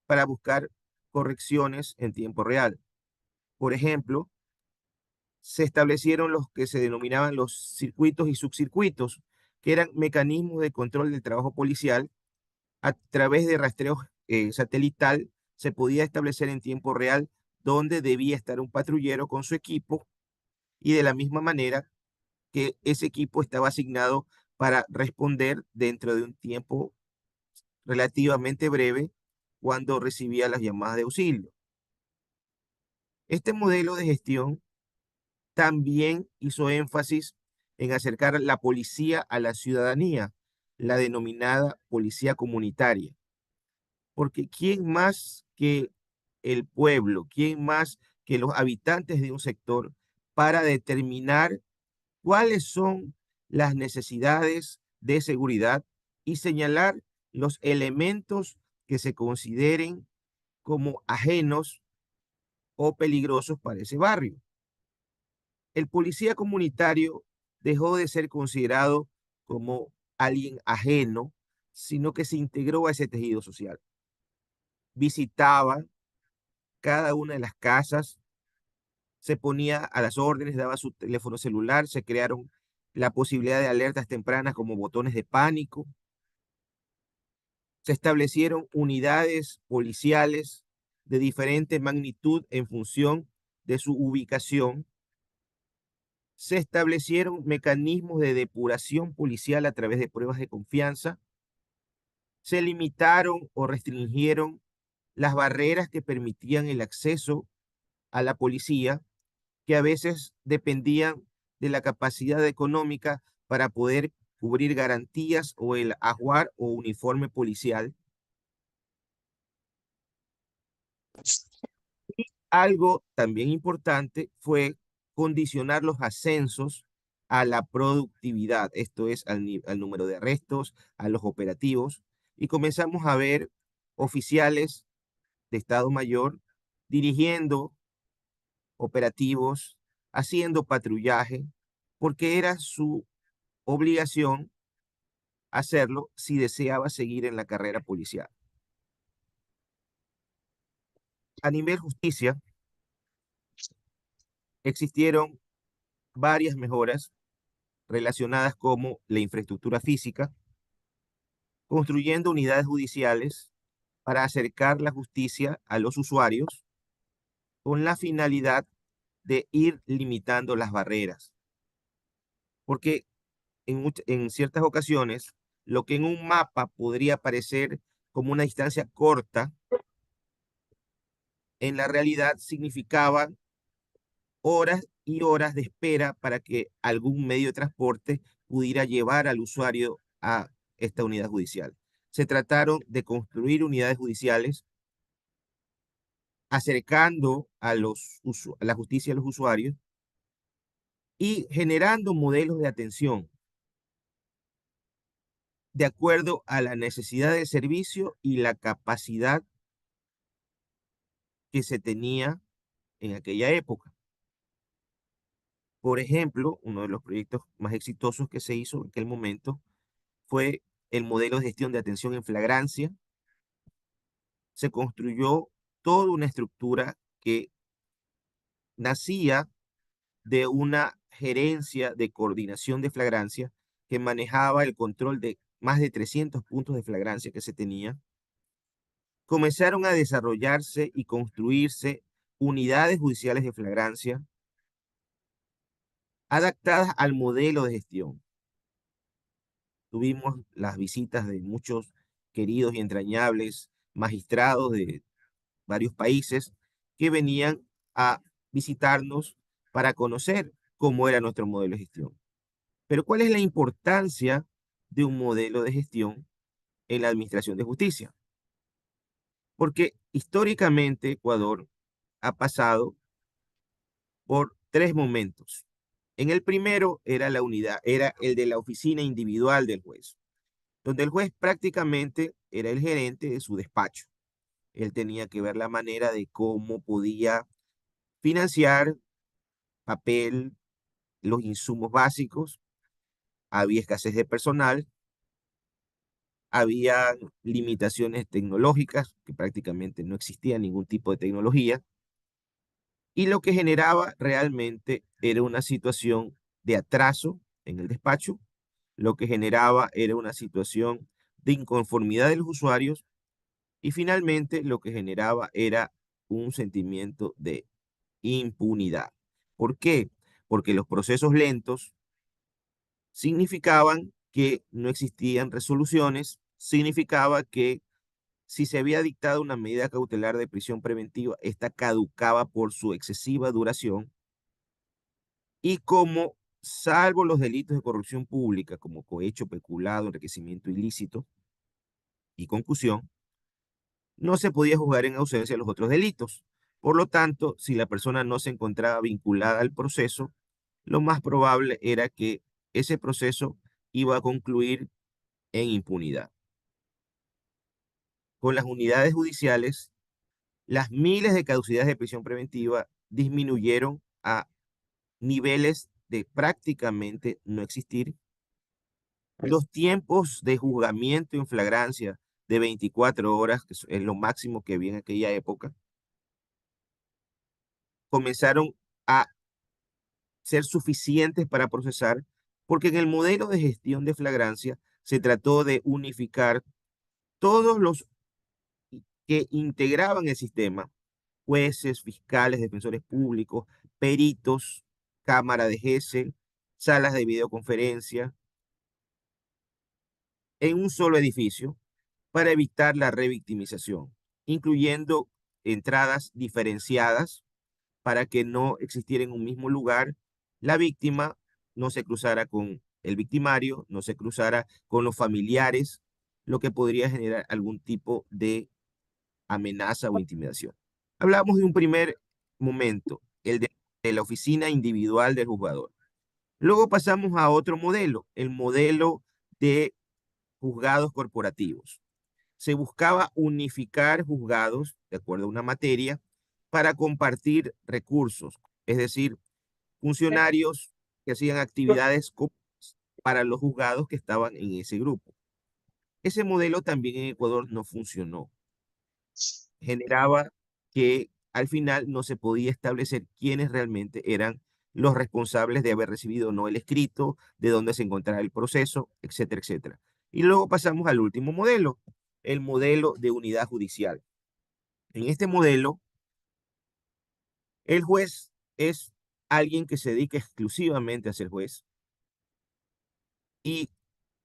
para buscar correcciones en tiempo real. Por ejemplo, se establecieron los que se denominaban los circuitos y subcircuitos, que eran mecanismos de control del trabajo policial. A través de rastreo satelital se podía establecer en tiempo real dónde debía estar un patrullero con su equipo y de la misma manera que ese equipo estaba asignado para responder dentro de un tiempo relativamente breve cuando recibía las llamadas de auxilio. Este modelo de gestión también hizo énfasis en acercar la policía a la ciudadanía, la denominada policía comunitaria. Porque ¿quién más que el pueblo? ¿Quién más que los habitantes de un sector para determinar cuáles son las necesidades de seguridad y señalar los elementos que se consideren como ajenos o peligrosos para ese barrio? El policía comunitario dejó de ser considerado como alguien ajeno, sino que se integró a ese tejido social. Visitaba cada una de las casas, se ponía a las órdenes, daba su teléfono celular, se crearon la posibilidad de alertas tempranas como botones de pánico, se establecieron unidades policiales de diferente magnitud en función de su ubicación, se establecieron mecanismos de depuración policial a través de pruebas de confianza, se limitaron o restringieron las barreras que permitían el acceso a la policía, que a veces dependían de la capacidad económica para poder cubrir garantías o el ajuar o uniforme policial. Algo también importante fue condicionar los ascensos a la productividad, esto es al número de arrestos, a los operativos, y comenzamos a ver oficiales de Estado Mayor dirigiendo operativos, haciendo patrullaje, porque era su obligación hacerlo si deseaba seguir en la carrera policial. A nivel justicia, existieron varias mejoras relacionadas como la infraestructura física, construyendo unidades judiciales para acercar la justicia a los usuarios con la finalidad de ir limitando las barreras. Porque en ciertas ocasiones, lo que en un mapa podría parecer como una distancia corta, en la realidad significaba horas y horas de espera para que algún medio de transporte pudiera llevar al usuario a esta unidad judicial. Se trataron de construir unidades judiciales acercando a la justicia a los usuarios y generando modelos de atención de acuerdo a la necesidad de servicio y la capacidad que se tenía en aquella época. Por ejemplo, uno de los proyectos más exitosos que se hizo en aquel momento fue el modelo de gestión de atención en flagrancia. Se construyó toda una estructura que nacía de una gerencia de coordinación de flagrancia que manejaba el control de más de 300 puntos de flagrancia que se tenía. Comenzaron a desarrollarse y construirse unidades judiciales de flagrancia adaptadas al modelo de gestión. Tuvimos las visitas de muchos queridos y entrañables magistrados de varios países que venían a visitarnos para conocer cómo era nuestro modelo de gestión. Pero ¿cuál es la importancia de un modelo de gestión en la administración de justicia? Porque históricamente Ecuador ha pasado por tres momentos. En el primero era el de la oficina individual del juez, donde el juez prácticamente era el gerente de su despacho. Él tenía que ver la manera de cómo podía financiar papel, los insumos básicos, había escasez de personal, había limitaciones tecnológicas, que prácticamente no existía ningún tipo de tecnología, y lo que generaba realmente era una situación de atraso en el despacho, lo que generaba era una situación de inconformidad de los usuarios y finalmente lo que generaba era un sentimiento de impunidad. ¿Por qué? Porque los procesos lentos significaban que no existían resoluciones, significaba que si se había dictado una medida cautelar de prisión preventiva, esta caducaba por su excesiva duración y como, salvo los delitos de corrupción pública, como cohecho, peculado, enriquecimiento ilícito y concusión, no se podía juzgar en ausencia de los otros delitos. Por lo tanto, si la persona no se encontraba vinculada al proceso, lo más probable era que ese proceso iba a concluir en impunidad. Con las unidades judiciales, las miles de caducidades de prisión preventiva disminuyeron a niveles de prácticamente no existir. Los tiempos de juzgamiento en flagrancia de 24 horas, que es lo máximo que había en aquella época, comenzaron a ser suficientes para procesar, porque en el modelo de gestión de flagrancia se trató de unificar todos los que integraban el sistema: jueces, fiscales, defensores públicos, peritos, cámara de Gesell, salas de videoconferencia, en un solo edificio para evitar la revictimización, incluyendo entradas diferenciadas para que no existiera en un mismo lugar la víctima, no se cruzara con el victimario, no se cruzara con los familiares, lo que podría generar algún tipo de amenaza o intimidación. Hablamos de un primer momento, el de la oficina individual del juzgador. Luego pasamos a otro modelo, el modelo de juzgados corporativos. Se buscaba unificar juzgados de acuerdo a una materia para compartir recursos, es decir, funcionarios que hacían actividades para los juzgados que estaban en ese grupo. Ese modelo también en Ecuador no funcionó. Generaba que al final no se podía establecer quiénes realmente eran los responsables de haber recibido o no el escrito, de dónde se encontraba el proceso, etcétera, etcétera. Y luego pasamos al último modelo, el modelo de unidad judicial. En este modelo, el juez es alguien que se dedica exclusivamente a ser juez, y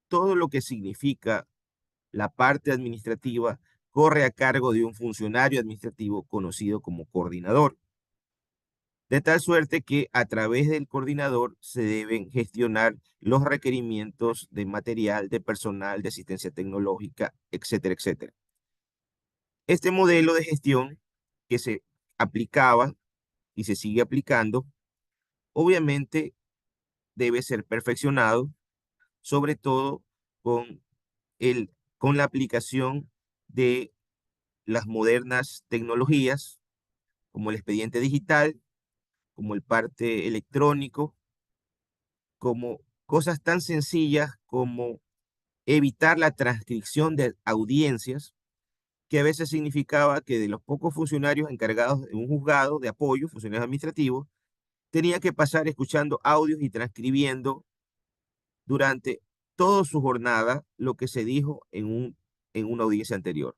todo lo que significa la parte administrativa corre a cargo de un funcionario administrativo conocido como coordinador. De tal suerte que a través del coordinador se deben gestionar los requerimientos de material, de personal, de asistencia tecnológica, etcétera, etcétera. Este modelo de gestión que se aplicaba y se sigue aplicando, obviamente debe ser perfeccionado, sobre todo con, con la aplicación de las modernas tecnologías, como el expediente digital, como el parte electrónico, como cosas tan sencillas como evitar la transcripción de audiencias, que a veces significaba que de los pocos funcionarios encargados en un juzgado de apoyo, funcionarios administrativos, tenía que pasar escuchando audios y transcribiendo durante toda su jornada lo que se dijo en una audiencia anterior.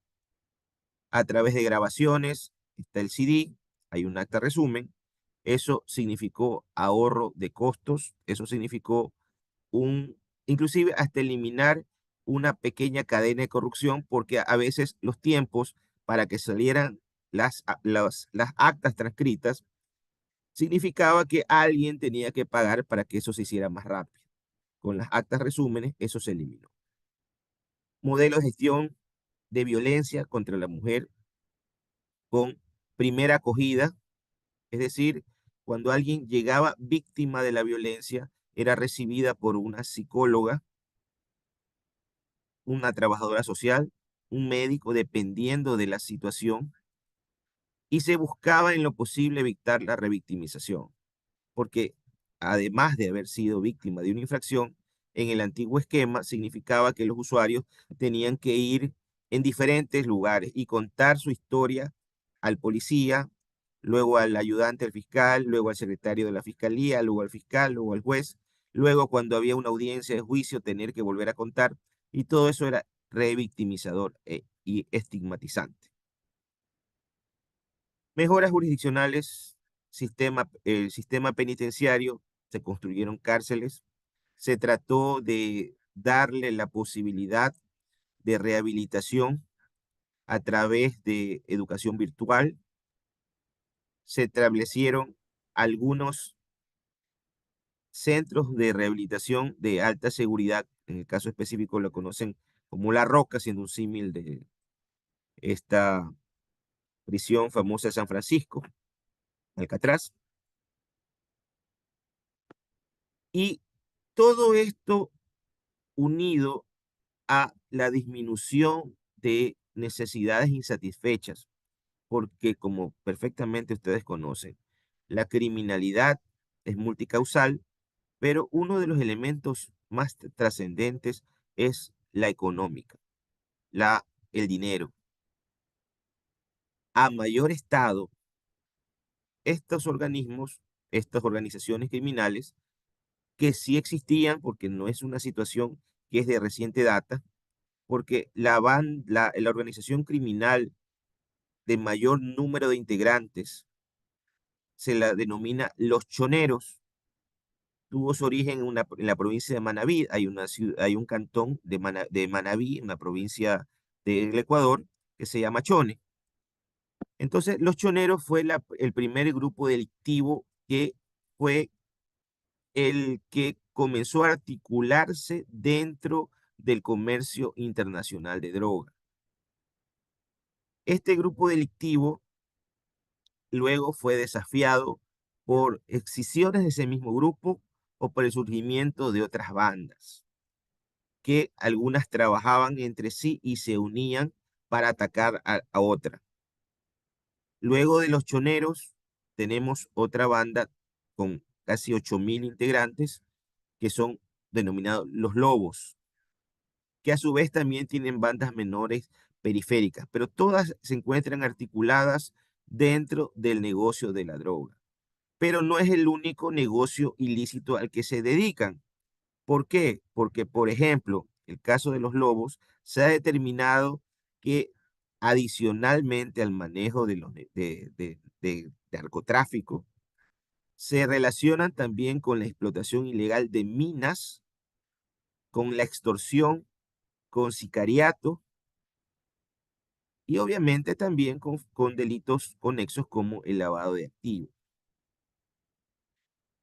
A través de grabaciones, está el CD, hay un acta resumen. Eso significó ahorro de costos, eso significó inclusive hasta eliminar una pequeña cadena de corrupción, porque a veces los tiempos para que salieran las actas transcritas significaba que alguien tenía que pagar para que eso se hiciera más rápido. Con las actas resúmenes, eso se eliminó. Modelo de gestión de violencia contra la mujer con primera acogida, es decir, cuando alguien llegaba víctima de la violencia, era recibida por una psicóloga, una trabajadora social, un médico, dependiendo de la situación, y se buscaba en lo posible evitar la revictimización, porque además de haber sido víctima de una infracción, en el antiguo esquema significaba que los usuarios tenían que ir en diferentes lugares y contar su historia al policía, luego al ayudante del fiscal, luego al secretario de la fiscalía, luego al fiscal, luego al juez, luego cuando había una audiencia de juicio tener que volver a contar, y todo eso era revictimizador y estigmatizante. Mejoras jurisdiccionales, el sistema penitenciario, se construyeron cárceles, se trató de darle la posibilidad de rehabilitación a través de educación virtual, se establecieron algunos centros de rehabilitación de alta seguridad, en el caso específico lo conocen como La Roca, siendo un símil esta prisión famosa de San Francisco, Alcatraz. Y todo esto unido a la disminución de necesidades insatisfechas, porque como perfectamente ustedes conocen, la criminalidad es multicausal, pero uno de los elementos más trascendentes es la económica, el dinero. A mayor estado, estos organismos, estas organizaciones criminales, que sí existían, porque no es una situación que es de reciente data, porque la organización criminal de mayor número de integrantes se la denomina los choneros. Tuvo su origen en la provincia de Manabí. Hay un cantón de Manabí, una provincia del Ecuador, que se llama Chone. Entonces, los choneros fue el primer grupo delictivo que fue el que comenzó a articularse dentro del comercio internacional de droga. Este grupo delictivo luego fue desafiado por excisiones de ese mismo grupo o por el surgimiento de otras bandas, que algunas trabajaban entre sí y se unían para atacar a otra. Luego de los choneros, tenemos otra banda con casi 8.000 integrantes, que son denominados los lobos, que a su vez también tienen bandas menores periféricas, pero todas se encuentran articuladas dentro del negocio de la droga. Pero no es el único negocio ilícito al que se dedican. ¿Por qué? Porque, por ejemplo, el caso de los lobos, se ha determinado que adicionalmente al manejo de narcotráfico, se relacionan también con la explotación ilegal de minas, con la extorsión, con sicariato y obviamente también con delitos conexos como el lavado de activos.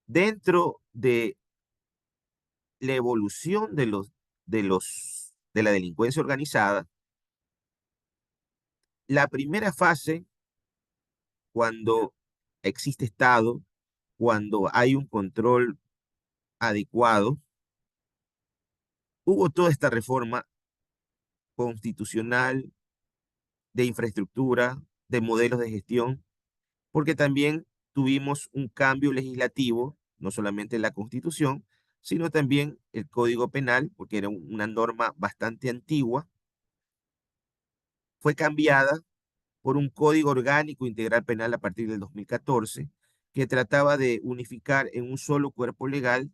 Dentro de la evolución de la delincuencia organizada, la primera fase, cuando existe Estado, cuando hay un control adecuado, hubo toda esta reforma constitucional, de infraestructura, de modelos de gestión, porque también tuvimos un cambio legislativo, no solamente la Constitución, sino también el Código Penal, porque era una norma bastante antigua, fue cambiada por un Código Orgánico Integral Penal a partir del 2014, que trataba de unificar en un solo cuerpo legal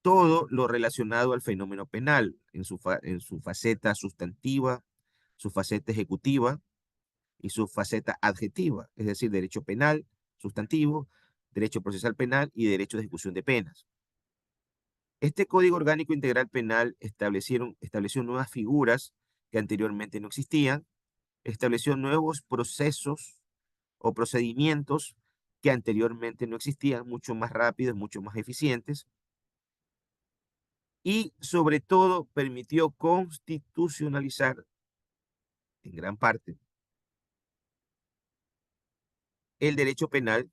todo lo relacionado al fenómeno penal, en su faceta sustantiva, su faceta ejecutiva y su faceta adjetiva, es decir, derecho penal, sustantivo, derecho procesal penal y derecho de ejecución de penas. Este Código Orgánico Integral Penal estableció nuevas figuras que anteriormente no existían, estableció nuevos procesos o procedimientos que anteriormente no existían, mucho más rápidos, mucho más eficientes, y sobre todo permitió constitucionalizar en gran parte el derecho penal,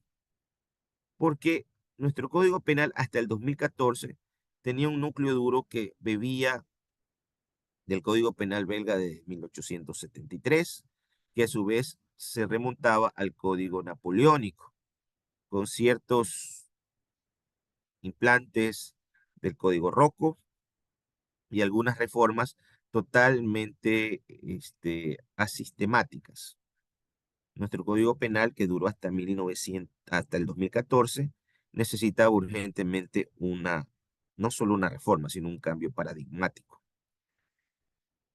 porque nuestro Código Penal hasta el 2014 tenía un núcleo duro que bebía del Código Penal belga de 1873, que a su vez se remontaba al Código Napoleónico, con ciertos implantes del Código Rocco y algunas reformas totalmente asistemáticas. Nuestro Código Penal, que duró hasta 1900, hasta el 2014, necesita urgentemente no solo una reforma, sino un cambio paradigmático.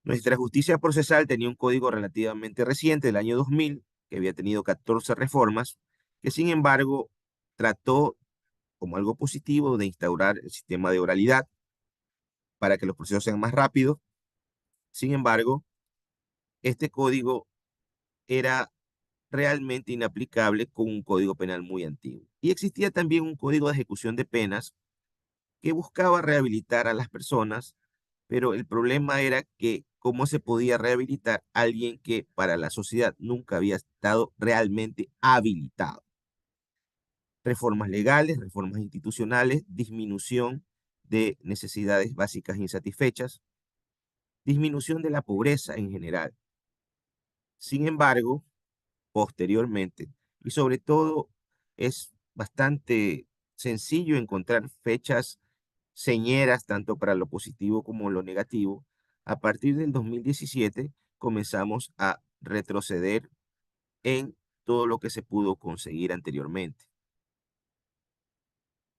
Nuestra justicia procesal tenía un código relativamente reciente, del año 2000, que había tenido 14 reformas, que sin embargo trató como algo positivo de instaurar el sistema de oralidad para que los procesos sean más rápidos. Sin embargo, este código era realmente inaplicable con un código penal muy antiguo. Y existía también un código de ejecución de penas que buscaba rehabilitar a las personas, pero el problema era que cómo se podía rehabilitar a alguien que para la sociedad nunca había estado realmente habilitado. Reformas legales, reformas institucionales, disminución de necesidades básicas insatisfechas, disminución de la pobreza en general. Sin embargo, posteriormente, y sobre todo es bastante sencillo encontrar fechas señeras tanto para lo positivo como lo negativo. A partir del 2017 comenzamos a retroceder en todo lo que se pudo conseguir anteriormente,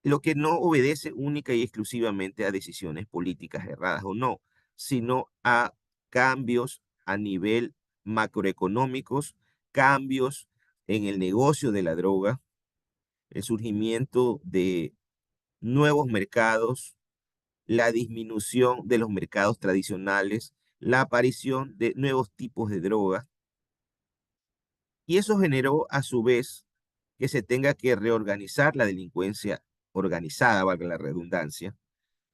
lo que no obedece única y exclusivamente a decisiones políticas erradas o no, sino a cambios a nivel macroeconómicos, cambios en el negocio de la droga, el surgimiento de nuevos mercados, la disminución de los mercados tradicionales, la aparición de nuevos tipos de drogas, y eso generó a su vez que se tenga que reorganizar la delincuencia organizada, valga la redundancia.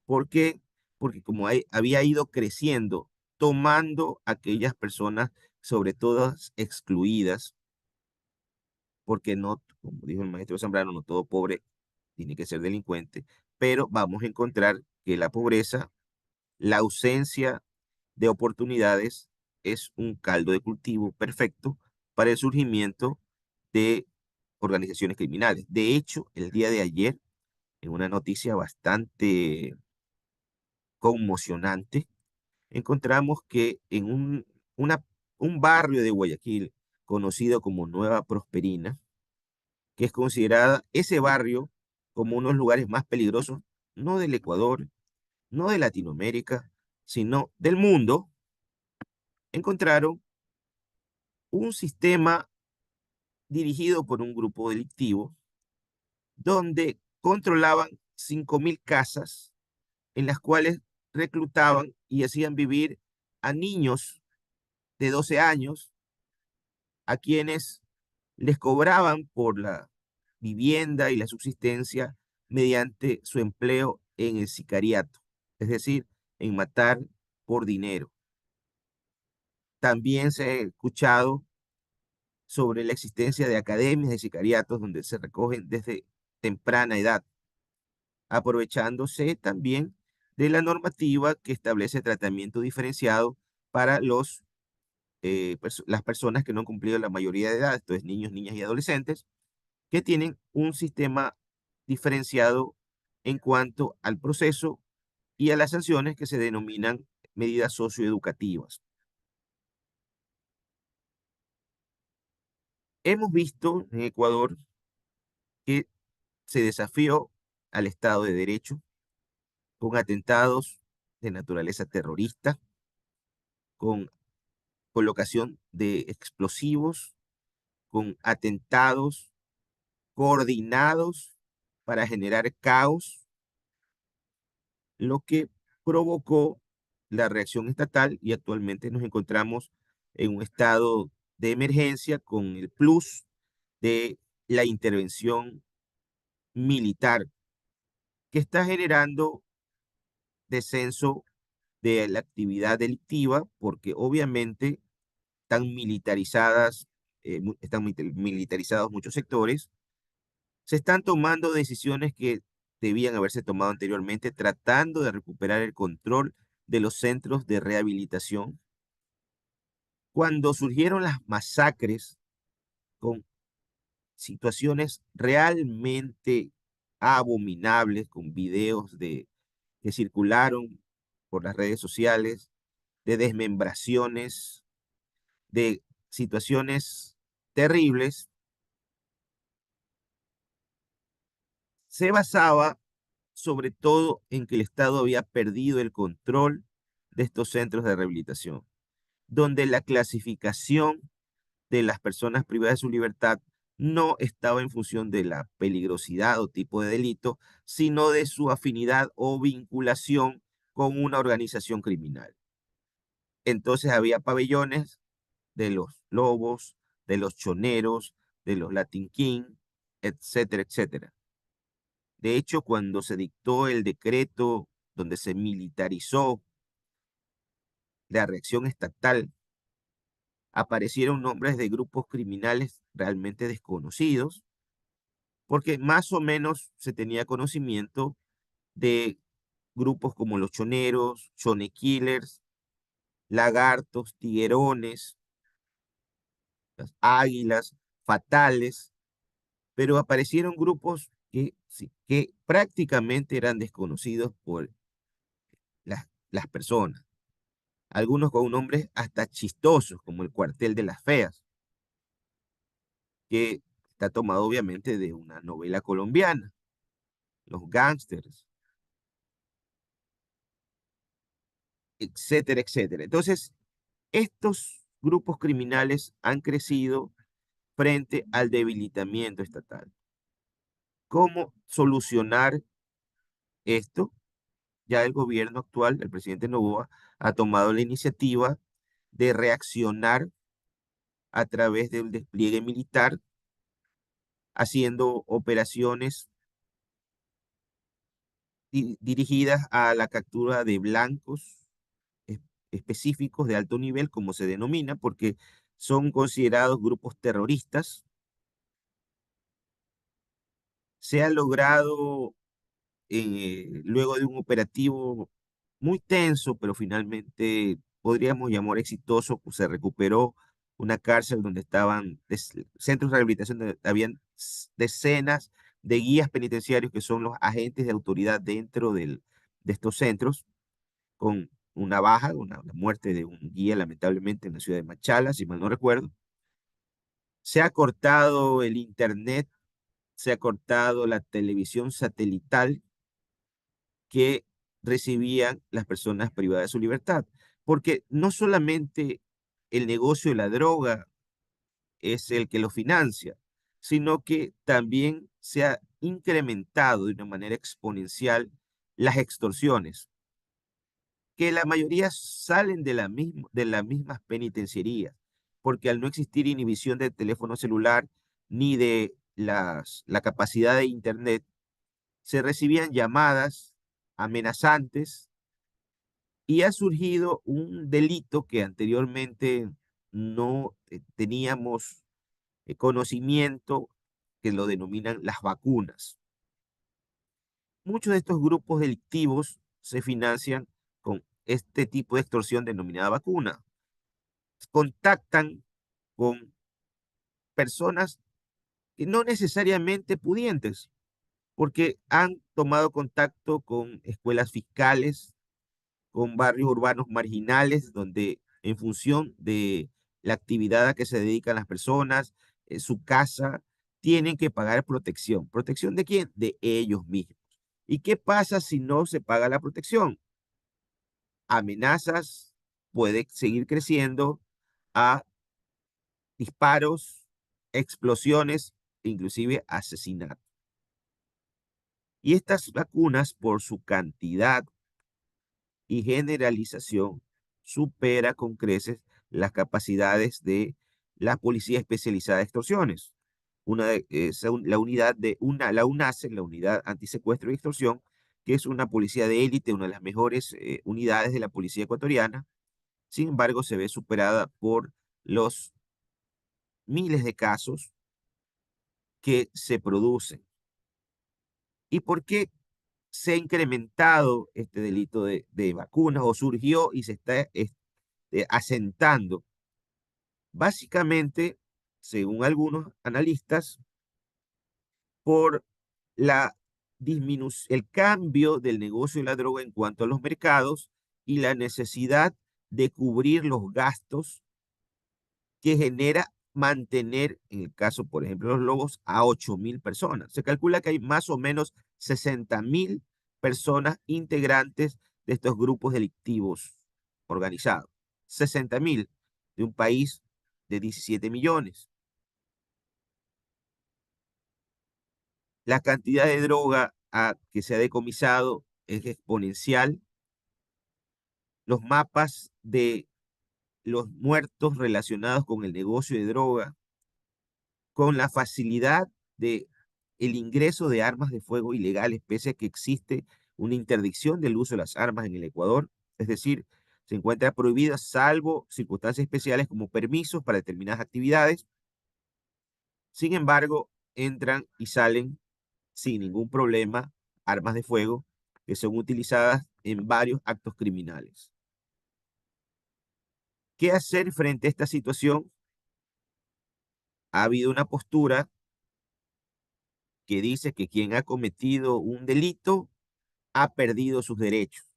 ¿Por qué? Porque como había ido creciendo, tomando aquellas personas, sobre todo excluidas, porque no, como dijo el maestro Zambrano, no todo pobre tiene que ser delincuente, pero vamos a encontrar que la pobreza, la ausencia de oportunidades es un caldo de cultivo perfecto para el surgimiento de organizaciones criminales. De hecho, el día de ayer, en una noticia bastante conmocionante, encontramos que en un barrio de Guayaquil conocido como Nueva Prosperina, que es considerada ese barrio como uno de los lugares más peligrosos, no del Ecuador, no de Latinoamérica, sino del mundo, encontraron un sistema dirigido por un grupo delictivo donde controlaban 5.000 casas en las cuales reclutaban y hacían vivir a niños de 12 años, a quienes les cobraban por la vivienda y la subsistencia mediante su empleo en el sicariato, es decir, en matar por dinero. También se ha escuchado sobre la existencia de academias de sicariatos donde se recogen desde temprana edad, aprovechándose también de la normativa que establece tratamiento diferenciado para las personas que no han cumplido la mayoría de edad, esto es niños, niñas y adolescentes, que tienen un sistema diferenciado en cuanto al proceso y a las sanciones que se denominan medidas socioeducativas. Hemos visto en Ecuador que se desafió al Estado de Derecho con atentados de naturaleza terrorista, con colocación de explosivos, con atentados coordinados para generar caos, lo que provocó la reacción estatal y actualmente nos encontramos en un estado de emergencia con el plus de la intervención militar que está generando descenso de la actividad delictiva porque obviamente están militarizados muchos sectores, se están tomando decisiones que debían haberse tomado anteriormente, tratando de recuperar el control de los centros de rehabilitación. Cuando surgieron las masacres con situaciones realmente abominables, con videos que circularon por las redes sociales, de desmembraciones, de situaciones terribles, se basaba sobre todo en que el Estado había perdido el control de estos centros de rehabilitación, donde la clasificación de las personas privadas de su libertad no estaba en función de la peligrosidad o tipo de delito, sino de su afinidad o vinculación con una organización criminal. Entonces había pabellones de los lobos, de los choneros, de los Latin King, etcétera, etcétera. De hecho, cuando se dictó el decreto donde se militarizó la reacción estatal, aparecieron nombres de grupos criminales realmente desconocidos, porque más o menos se tenía conocimiento de grupos como los choneros, chone killers, lagartos, tiguerones, las águilas, fatales, pero aparecieron grupos que, que prácticamente eran desconocidos por las personas. Algunos con nombres hasta chistosos, como el Cuartel de las Feas, que está tomado obviamente de una novela colombiana, los gángsters, etcétera, etcétera. Entonces, estos grupos criminales han crecido frente al debilitamiento estatal. ¿Cómo solucionar esto? Ya el gobierno actual, el presidente Noboa, ha tomado la iniciativa de reaccionar a través del despliegue militar, haciendo operaciones dirigidas a la captura de blancos es- específicos de alto nivel, como se denomina, porque son considerados grupos terroristas. Se ha logrado, luego de un operativo muy tenso, pero finalmente podríamos llamar exitoso, pues se recuperó una cárcel donde estaban centros de rehabilitación, donde habían decenas de guías penitenciarios que son los agentes de autoridad dentro de estos centros, con una baja, la muerte de un guía lamentablemente en la ciudad de Machala, si mal no recuerdo. Se ha cortado el internet, se ha cortado la televisión satelital que recibían las personas privadas de su libertad. Porque no solamente el negocio de la droga es el que lo financia, sino que también se ha incrementado de una manera exponencial las extorsiones, que la mayoría salen de las mismas penitenciarías, porque al no existir inhibición del teléfono celular ni de la capacidad de Internet, se recibían llamadas amenazantes y ha surgido un delito que anteriormente no teníamos conocimiento, que lo denominan las vacunas. Muchos de estos grupos delictivos se financian con este tipo de extorsión denominada vacuna. Contactan con personas que no necesariamente pudientes, porque han tomado contacto con escuelas fiscales, con barrios urbanos marginales, donde en función de la actividad a que se dedican las personas, su casa, tienen que pagar protección. ¿Protección de quién? De ellos mismos. ¿Y qué pasa si no se paga la protección? Amenazas, puede seguir creciendo a disparos, explosiones, inclusive asesinatos. Y estas vacunas, por su cantidad y generalización, supera con creces las capacidades de la Policía Especializada de Extorsiones. La unidad la UNACE, la Unidad Antisecuestro y Extorsión, que es una policía de élite, una de las mejores unidades de la policía ecuatoriana. Sin embargo, se ve superada por los miles de casos que se producen. ¿Y por qué se ha incrementado este delito de vacunas o surgió y se está asentando? Básicamente, según algunos analistas, por la el cambio del negocio de la droga en cuanto a los mercados y la necesidad de cubrir los gastos que genera mantener, en el caso, por ejemplo, de los lobos, a 8.000 personas. Se calcula que hay más o menos 60.000 personas integrantes de estos grupos delictivos organizados. 60.000 de un país de 17 millones. La cantidad de droga que se ha decomisado es exponencial. Los mapas de los muertos relacionados con el negocio de droga, con la facilidad de el ingreso de armas de fuego ilegales, pese a que existe una interdicción del uso de las armas en el Ecuador. Es decir, Se encuentra prohibida salvo circunstancias especiales como permisos para determinadas actividades. Sin embargo, entran y salen sin ningún problema armas de fuego que son utilizadas en varios actos criminales. ¿Qué hacer frente a esta situación? Ha habido una postura que dice que quien ha cometido un delito ha perdido sus derechos.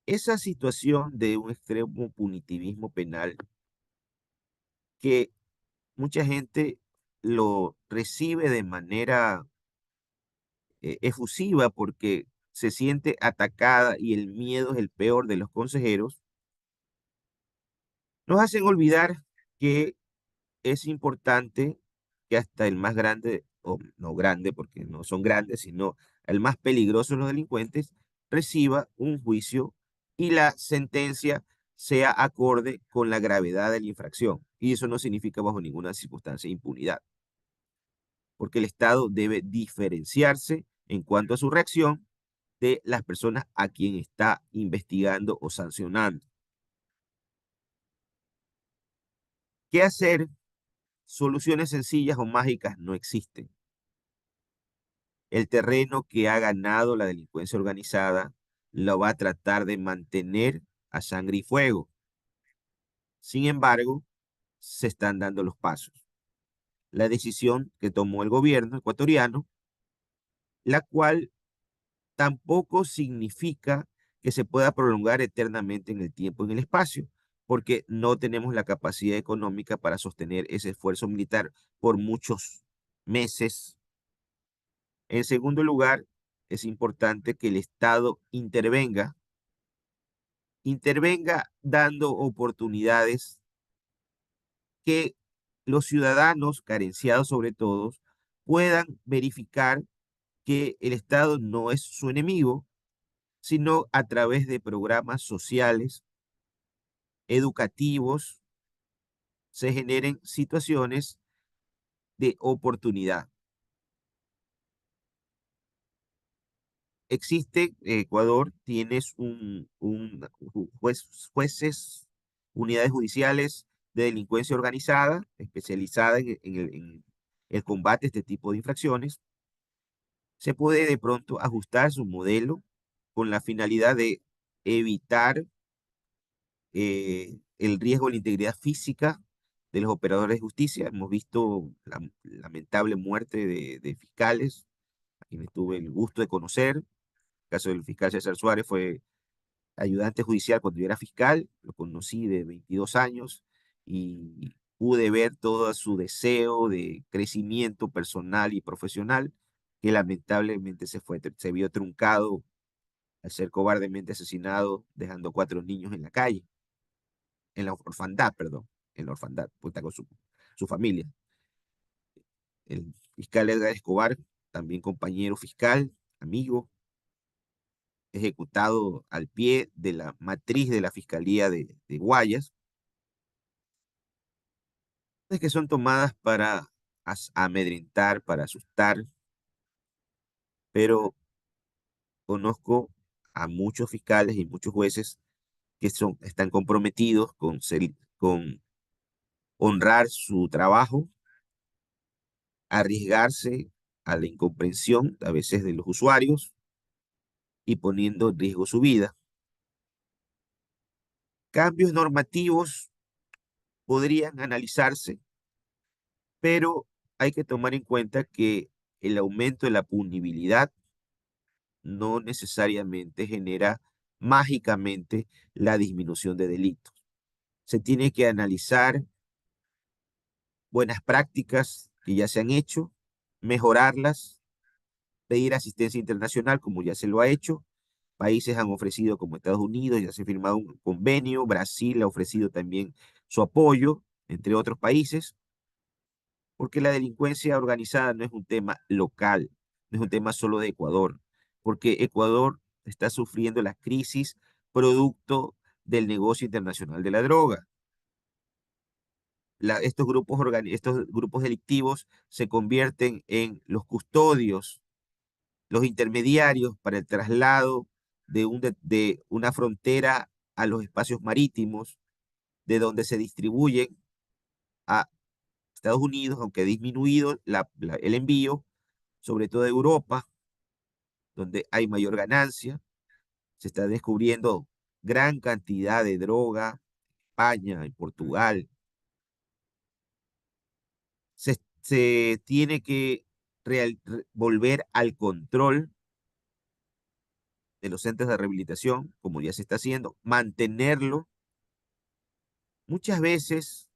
Esa situación de un extremo punitivismo penal que mucha gente lo recibe de manera efusiva porque se siente atacada y el miedo es el peor de los consejeros, nos hacen olvidar que es importante que hasta el más grande, o no grande porque no son grandes, sino el más peligroso de los delincuentes, reciba un juicio y la sentencia sea acorde con la gravedad de la infracción. Y eso no significa bajo ninguna circunstancia impunidad, porque el Estado debe diferenciarse en cuanto a su reacción de las personas a quien está investigando o sancionando. ¿Qué hacer? Soluciones sencillas o mágicas no existen. El terreno que ha ganado la delincuencia organizada lo va a tratar de mantener a sangre y fuego. Sin embargo, se están dando los pasos. La decisión que tomó el gobierno ecuatoriano, la cual tampoco significa que se pueda prolongar eternamente en el tiempo y en el espacio, porque no tenemos la capacidad económica para sostener ese esfuerzo militar por muchos meses. En segundo lugar, es importante que el Estado intervenga dando oportunidades que los ciudadanos, carenciados sobre todo, puedan verificar que el Estado no es su enemigo, sino a través de programas sociales, educativos, se generen situaciones de oportunidad. Existe, Ecuador, tienes jueces, unidades judiciales de delincuencia organizada, especializada en el combate a este tipo de infracciones. Se puede de pronto ajustar su modelo con la finalidad de evitar el riesgo de la integridad física de los operadores de justicia. Hemos visto la lamentable muerte de fiscales, a quienes tuve el gusto de conocer. El caso del fiscal César Suárez fue ayudante judicial cuando yo era fiscal, lo conocí de 22 años y pude ver todo su deseo de crecimiento personal y profesional, que lamentablemente se vio truncado al ser cobardemente asesinado, dejando 4 niños en la calle, en la orfandad, perdón, en la orfandad, pues está con su familia. El fiscal Edgar Escobar, también compañero fiscal, amigo, ejecutado al pie de la matriz de la Fiscalía de Guayas, es que son tomadas para amedrentar, para asustar, pero conozco a muchos fiscales y muchos jueces que están comprometidos con honrar su trabajo, arriesgarse a la incomprensión a veces de los usuarios y poniendo en riesgo su vida. Cambios normativos podrían analizarse, pero hay que tomar en cuenta que el aumento de la punibilidad no necesariamente genera mágicamente la disminución de delitos. Se tiene que analizar buenas prácticas que ya se han hecho, mejorarlas, pedir asistencia internacional como ya se lo ha hecho. Países han ofrecido, como Estados Unidos, ya se ha firmado un convenio, Brasil ha ofrecido también su apoyo, entre otros países, porque la delincuencia organizada no es un tema local, no es un tema solo de Ecuador, porque Ecuador está sufriendo la crisis producto del negocio internacional de la droga. Estos grupos delictivos se convierten en los custodios, los intermediarios para el traslado de una frontera a los espacios marítimos, de donde se distribuyen a Estados Unidos, aunque ha disminuido el envío, sobre todo a Europa, donde hay mayor ganancia. Se está descubriendo gran cantidad de droga, España, en Portugal. Se tiene que volver al control de los centros de rehabilitación, como ya se está haciendo, mantenerlo. Muchas veces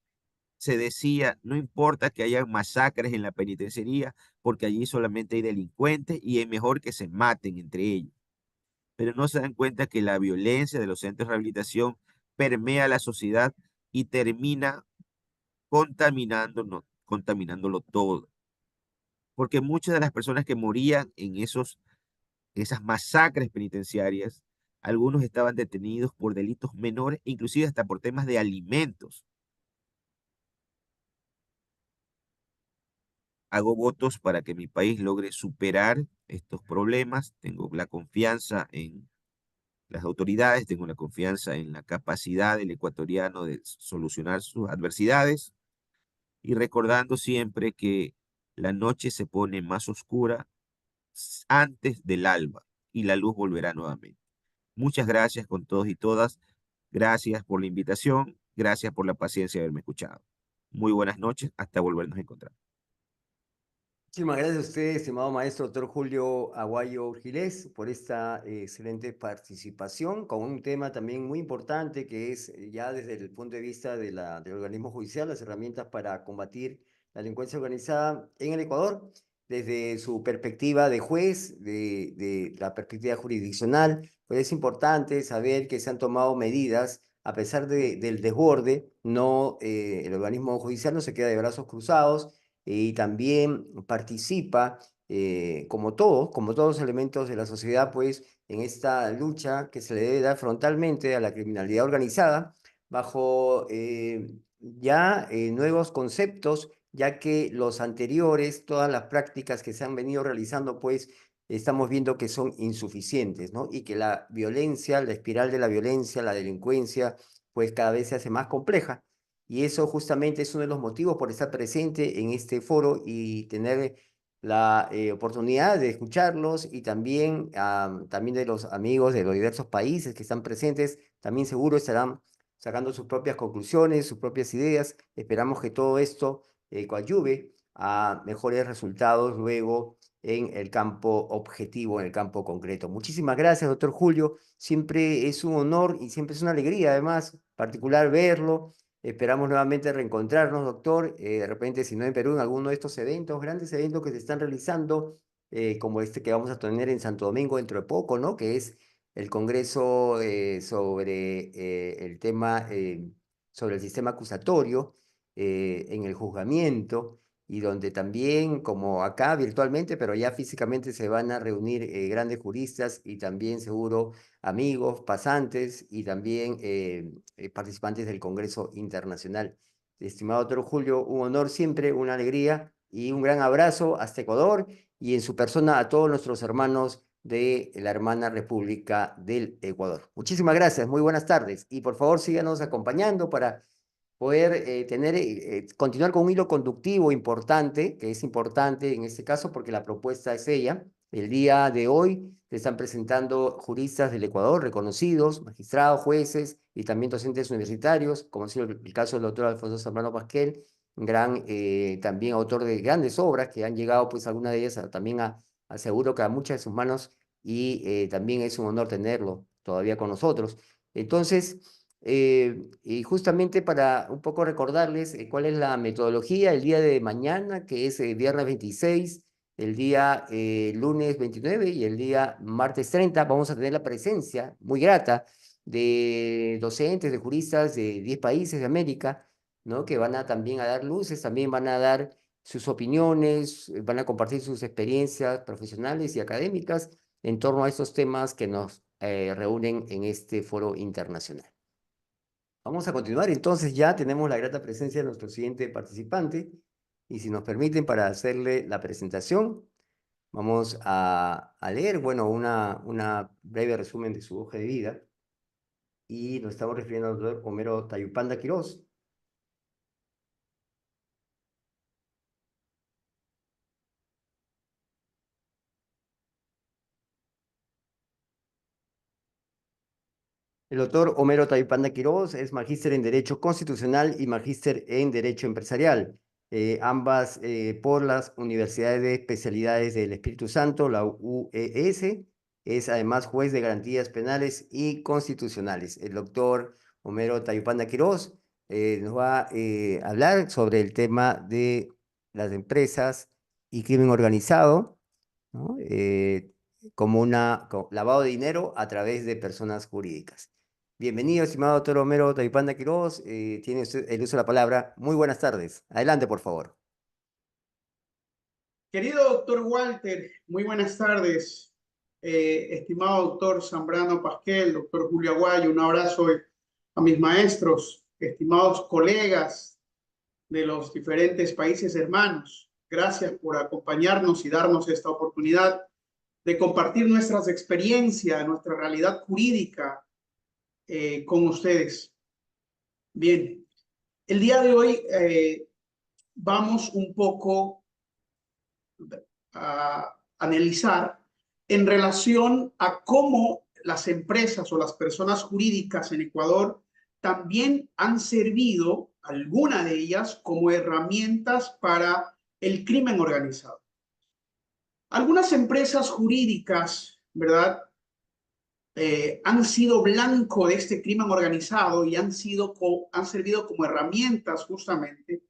se decía, no importa que haya masacres en la penitenciaría, porque allí solamente hay delincuentes y es mejor que se maten entre ellos. Pero no se dan cuenta que la violencia de los centros de rehabilitación permea la sociedad y termina contaminándolo todo. Porque muchas de las personas que morían en esas masacres penitenciarias, algunos estaban detenidos por delitos menores, inclusive hasta por temas de alimentos. Hago votos para que mi país logre superar estos problemas. Tengo la confianza en las autoridades, tengo la confianza en la capacidad del ecuatoriano de solucionar sus adversidades y recordando siempre que la noche se pone más oscura antes del alba y la luz volverá nuevamente. Muchas gracias con todos y todas. Gracias por la invitación. Gracias por la paciencia de haberme escuchado. Muy buenas noches. Hasta volvernos a encontrar. Muchísimas gracias a usted, estimado maestro doctor Julio Aguayo Gilés, por esta excelente participación con un tema también muy importante que es ya desde el punto de vista del organismo judicial, las herramientas para combatir la delincuencia organizada en el Ecuador, desde su perspectiva de juez, de la perspectiva jurisdiccional. Pues es importante saber que se han tomado medidas a pesar del desborde. No, el organismo judicial no se queda de brazos cruzados y también participa, como todos los elementos de la sociedad, pues en esta lucha que se le debe dar frontalmente a la criminalidad organizada, bajo ya nuevos conceptos, ya que los anteriores, todas las prácticas que se han venido realizando, pues estamos viendo que son insuficientes, ¿no? Y que la violencia, la espiral de la violencia, la delincuencia, pues cada vez se hace más compleja. Y eso justamente es uno de los motivos por estar presente en este foro y tener la oportunidad de escucharlos y también, también de los amigos de los diversos países que están presentes, también seguro estarán sacando sus propias conclusiones, sus propias ideas. Esperamos que todo esto coadyuve a mejores resultados luego en el campo objetivo, en el campo concreto. Muchísimas gracias, doctor Julio. Siempre es un honor y siempre es una alegría, además, particular verlo. Esperamos nuevamente reencontrarnos, doctor. De repente, si no en Perú, en alguno de estos eventos, grandes eventos que se están realizando, como este que vamos a tener en Santo Domingo dentro de poco, ¿no? Que es el Congreso sobre el tema, sobre el sistema acusatorio en el juzgamiento, y donde también, como acá virtualmente, pero ya físicamente se van a reunir grandes juristas y también seguro amigos, pasantes y también participantes del Congreso Internacional. Estimado doctor Julio, un honor siempre, una alegría y un gran abrazo hasta Ecuador y en su persona a todos nuestros hermanos de la hermana República del Ecuador. Muchísimas gracias, muy buenas tardes y por favor síganos acompañando para poder continuar con un hilo conductivo importante, que es importante en este caso porque la propuesta es ella. El día de hoy se están presentando juristas del Ecuador, reconocidos, magistrados, jueces y también docentes universitarios, como ha sido el caso del doctor Alfonso Zambrano Pasquel, gran, también autor de grandes obras que han llegado, pues algunas de ellas también seguro que a muchas de sus manos, y también es un honor tenerlo todavía con nosotros. Entonces, y justamente para un poco recordarles cuál es la metodología el día de mañana, que es viernes 26, el día lunes 29 y el día martes 30, vamos a tener la presencia muy grata de docentes, de juristas de 10 países de América, ¿no? Que van a también a dar luces, también van a dar sus opiniones, van a compartir sus experiencias profesionales y académicas en torno a estos temas que nos reúnen en este foro internacional. Vamos a continuar, entonces ya tenemos la grata presencia de nuestro siguiente participante y si nos permiten para hacerle la presentación, vamos a leer, bueno, una breve resumen de su hoja de vida y nos estamos refiriendo al doctor Homero Tayupanda Quirós. El doctor Homero Tayupanda Quirós es magíster en Derecho Constitucional y magíster en Derecho Empresarial, ambas por las Universidades de Especialidades del Espíritu Santo, la UES. Es además juez de garantías penales y constitucionales. El doctor Homero Tayupanda Quirós nos va a hablar sobre el tema de las empresas y crimen organizado, ¿no? Como lavado de dinero a través de personas jurídicas. Bienvenido, estimado doctor Homero Tayupanda Quirós. Tiene usted el uso de la palabra. Muy buenas tardes. Adelante, por favor. Querido doctor Walter, muy buenas tardes. Estimado doctor Zambrano Pasquel, doctor Julio Aguayo, un abrazo a mis maestros, estimados colegas de los diferentes países hermanos. Gracias por acompañarnos y darnos esta oportunidad de compartir nuestras experiencias, nuestra realidad jurídica con ustedes. Bien, el día de hoy vamos un poco a analizar en relación a cómo las empresas o las personas jurídicas en Ecuador también han servido, algunas de ellas, como herramientas para el crimen organizado. Algunas empresas jurídicas, ¿verdad?, han sido blanco de este crimen organizado y han servido como herramientas justamente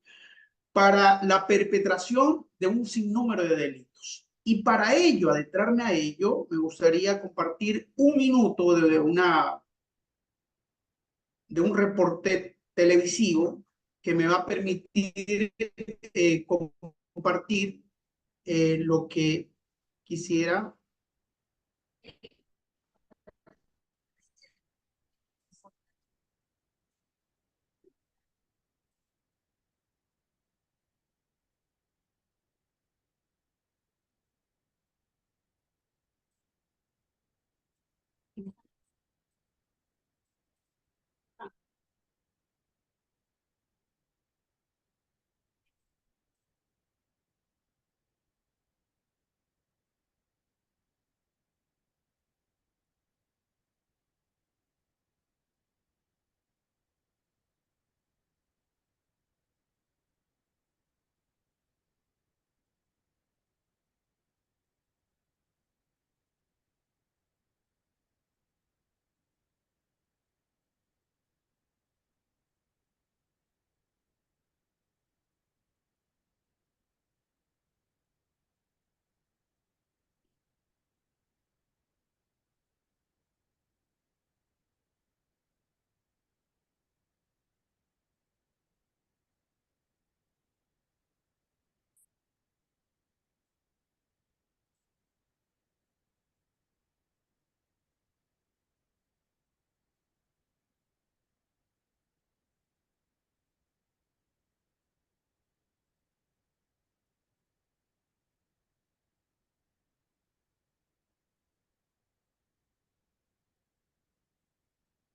para la perpetración de un sinnúmero de delitos. Y para ello, adentrarme a ello, me gustaría compartir un minuto de un reporte televisivo que me va a permitir compartir lo que quisiera.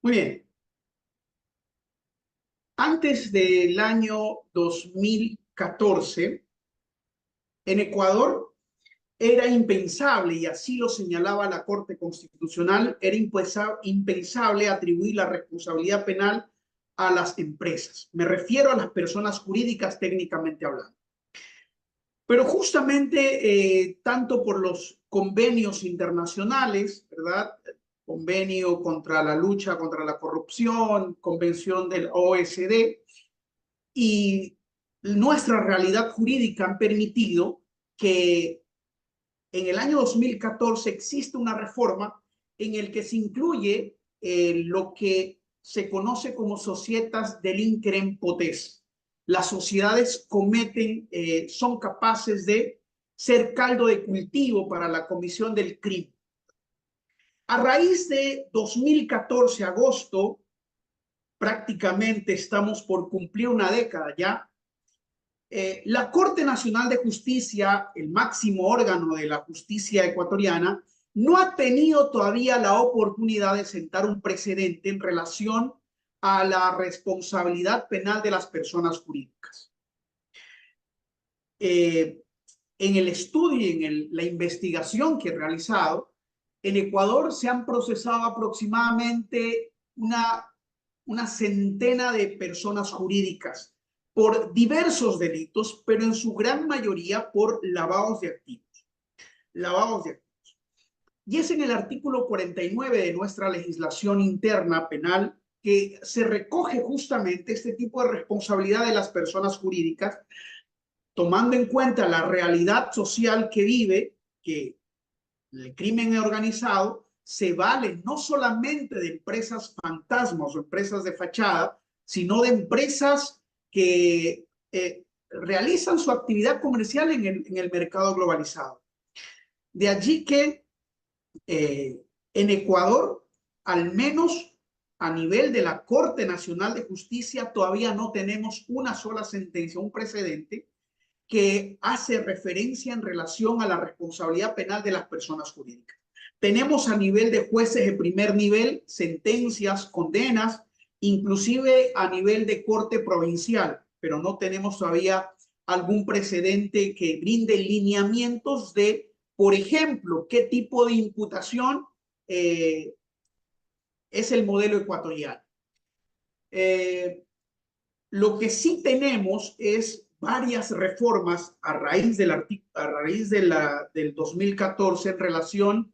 Muy bien. Antes del año 2014, en Ecuador era impensable, y así lo señalaba la Corte Constitucional, era impensable atribuir la responsabilidad penal a las empresas. Me refiero a las personas jurídicas técnicamente hablando. Pero justamente, tanto por los convenios internacionales, ¿verdad?, convenio contra la lucha contra la corrupción, convención del OECD, y nuestra realidad jurídica han permitido que en el año 2014 existe una reforma en el que se incluye lo que se conoce como societas delinquere potest. Las sociedades son capaces de ser caldo de cultivo para la comisión del crimen. A raíz de 2014, agosto, prácticamente estamos por cumplir una década ya, la Corte Nacional de Justicia, el máximo órgano de la justicia ecuatoriana, no ha tenido todavía la oportunidad de sentar un precedente en relación a la responsabilidad penal de las personas jurídicas. En el estudio y en la investigación que he realizado, en Ecuador se han procesado aproximadamente una centena de personas jurídicas por diversos delitos, pero en su gran mayoría por lavados de activos. Lavados de activos. Y es en el artículo 49 de nuestra legislación interna penal que se recoge justamente este tipo de responsabilidad de las personas jurídicas, tomando en cuenta la realidad social que vive, que el crimen organizado se vale no solamente de empresas fantasmas o empresas de fachada, sino de empresas que realizan su actividad comercial en el mercado globalizado. De allí que en Ecuador, al menos a nivel de la Corte Nacional de Justicia, todavía no tenemos una sola sentencia, un precedente que hace referencia en relación a la responsabilidad penal de las personas jurídicas. Tenemos a nivel de jueces de primer nivel sentencias, condenas, inclusive a nivel de corte provincial, pero no tenemos todavía algún precedente que brinde lineamientos de, por ejemplo, qué tipo de imputación es el modelo ecuatoriano. Lo que sí tenemos es varias reformas a raíz del 2014 en relación,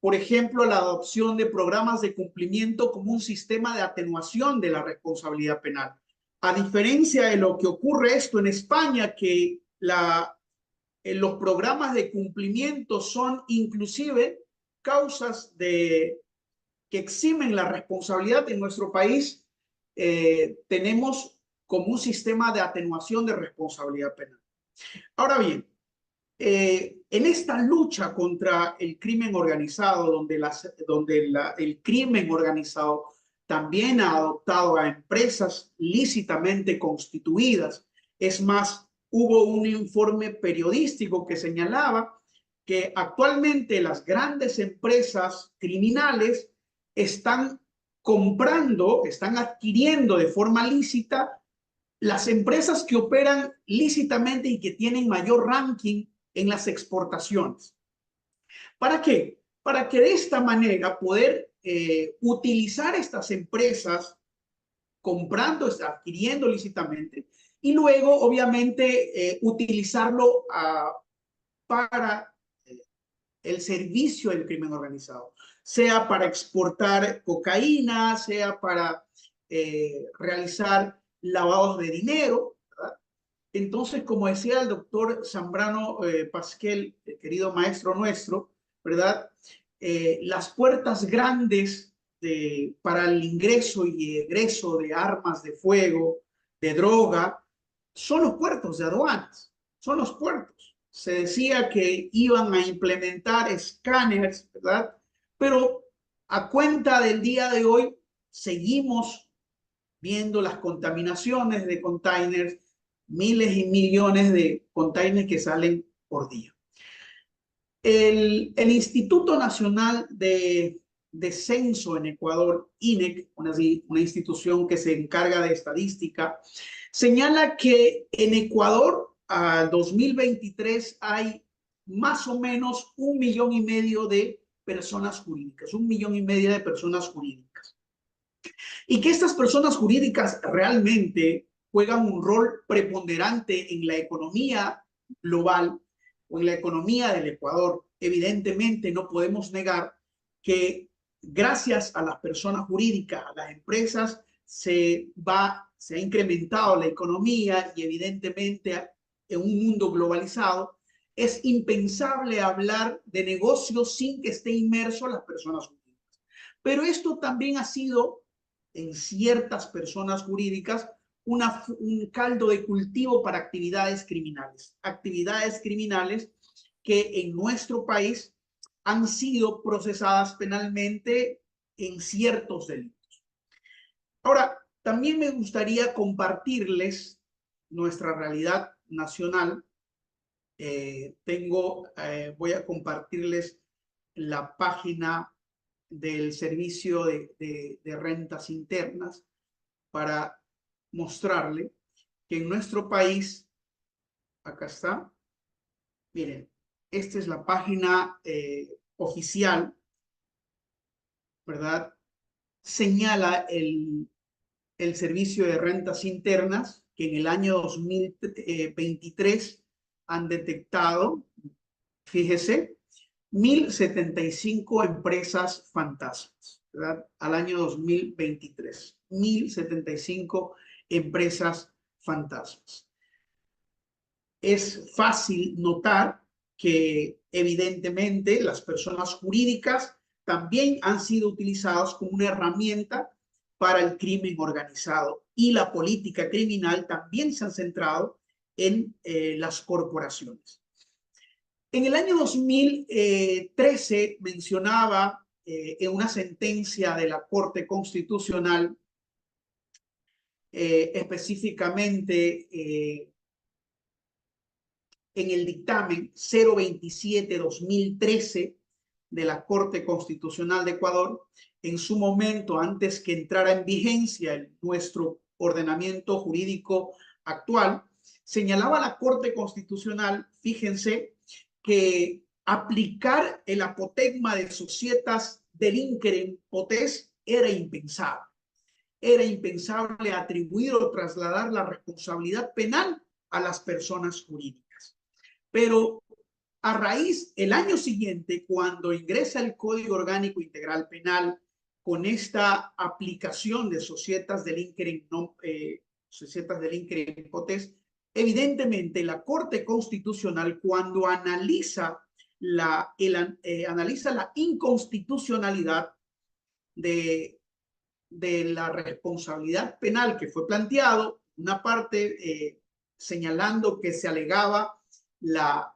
por ejemplo, a la adopción de programas de cumplimiento como un sistema de atenuación de la responsabilidad penal. A diferencia de lo que ocurre esto en España, que los programas de cumplimiento son inclusive causas que eximen la responsabilidad en nuestro país, tenemos como un sistema de atenuación de responsabilidad penal. Ahora bien, en esta lucha contra el crimen organizado, donde el crimen organizado también ha adoptado a empresas lícitamente constituidas, es más, hubo un informe periodístico que señalaba que actualmente las grandes empresas criminales están comprando, están adquiriendo de forma lícita las empresas que operan lícitamente y que tienen mayor ranking en las exportaciones. ¿Para qué? Para que de esta manera poder utilizar estas empresas comprando, adquiriendo lícitamente y luego obviamente utilizarlo para el servicio del crimen organizado, sea para exportar cocaína, sea para realizar lavados de dinero, ¿verdad? Entonces, como decía el doctor Zambrano Pasquel, el querido maestro nuestro, ¿verdad? Las puertas grandes para el ingreso y egreso de armas de fuego, de droga, son los puertos de aduanas, son los puertos. Se decía que iban a implementar escáneres, ¿verdad? Pero a cuenta del día de hoy, seguimos viendo las contaminaciones de containers, miles y millones de containers que salen por día. El Instituto Nacional de Censo en Ecuador, INEC, una institución que se encarga de estadística, señala que en Ecuador al 2023 hay más o menos 1,5 millones de personas jurídicas, 1,5 millones de personas jurídicas. Y que estas personas jurídicas realmente juegan un rol preponderante en la economía global o en la economía del Ecuador. Evidentemente no podemos negar que gracias a las personas jurídicas, a las empresas, se ha incrementado la economía y evidentemente en un mundo globalizado es impensable hablar de negocios sin que esté inmerso las personas jurídicas. Pero esto también ha sido en ciertas personas jurídicas un caldo de cultivo para actividades criminales que en nuestro país han sido procesadas penalmente en ciertos delitos. Ahora, también me gustaría compartirles nuestra realidad nacional. Voy a compartirles la página del Servicio de Rentas Internas para mostrarle que en nuestro país, acá está, miren, esta es la página oficial, ¿verdad? Señala el Servicio de Rentas Internas que en el año 2023 han detectado, fíjese, 1.075 empresas fantasmas, ¿verdad? Al año 2023, 1.075 empresas fantasmas. Es fácil notar que evidentemente las personas jurídicas también han sido utilizadas como una herramienta para el crimen organizado y la política criminal también se han centrado en las corporaciones. En el año 2013 mencionaba en una sentencia de la Corte Constitucional, específicamente en el dictamen 027-2013 de la Corte Constitucional de Ecuador, en su momento, antes que entrara en vigencia nuestro ordenamiento jurídico actual, señalaba la Corte Constitucional, fíjense, que aplicar el apotegma de societas delinquere potest era impensable. Era impensable atribuir o trasladar la responsabilidad penal a las personas jurídicas. Pero a raíz, el año siguiente, cuando ingresa el Código Orgánico Integral Penal con esta aplicación de societas delinquere potest, evidentemente la Corte Constitucional, cuando analiza la inconstitucionalidad de la responsabilidad penal que fue planteado, una parte señalando que se alegaba la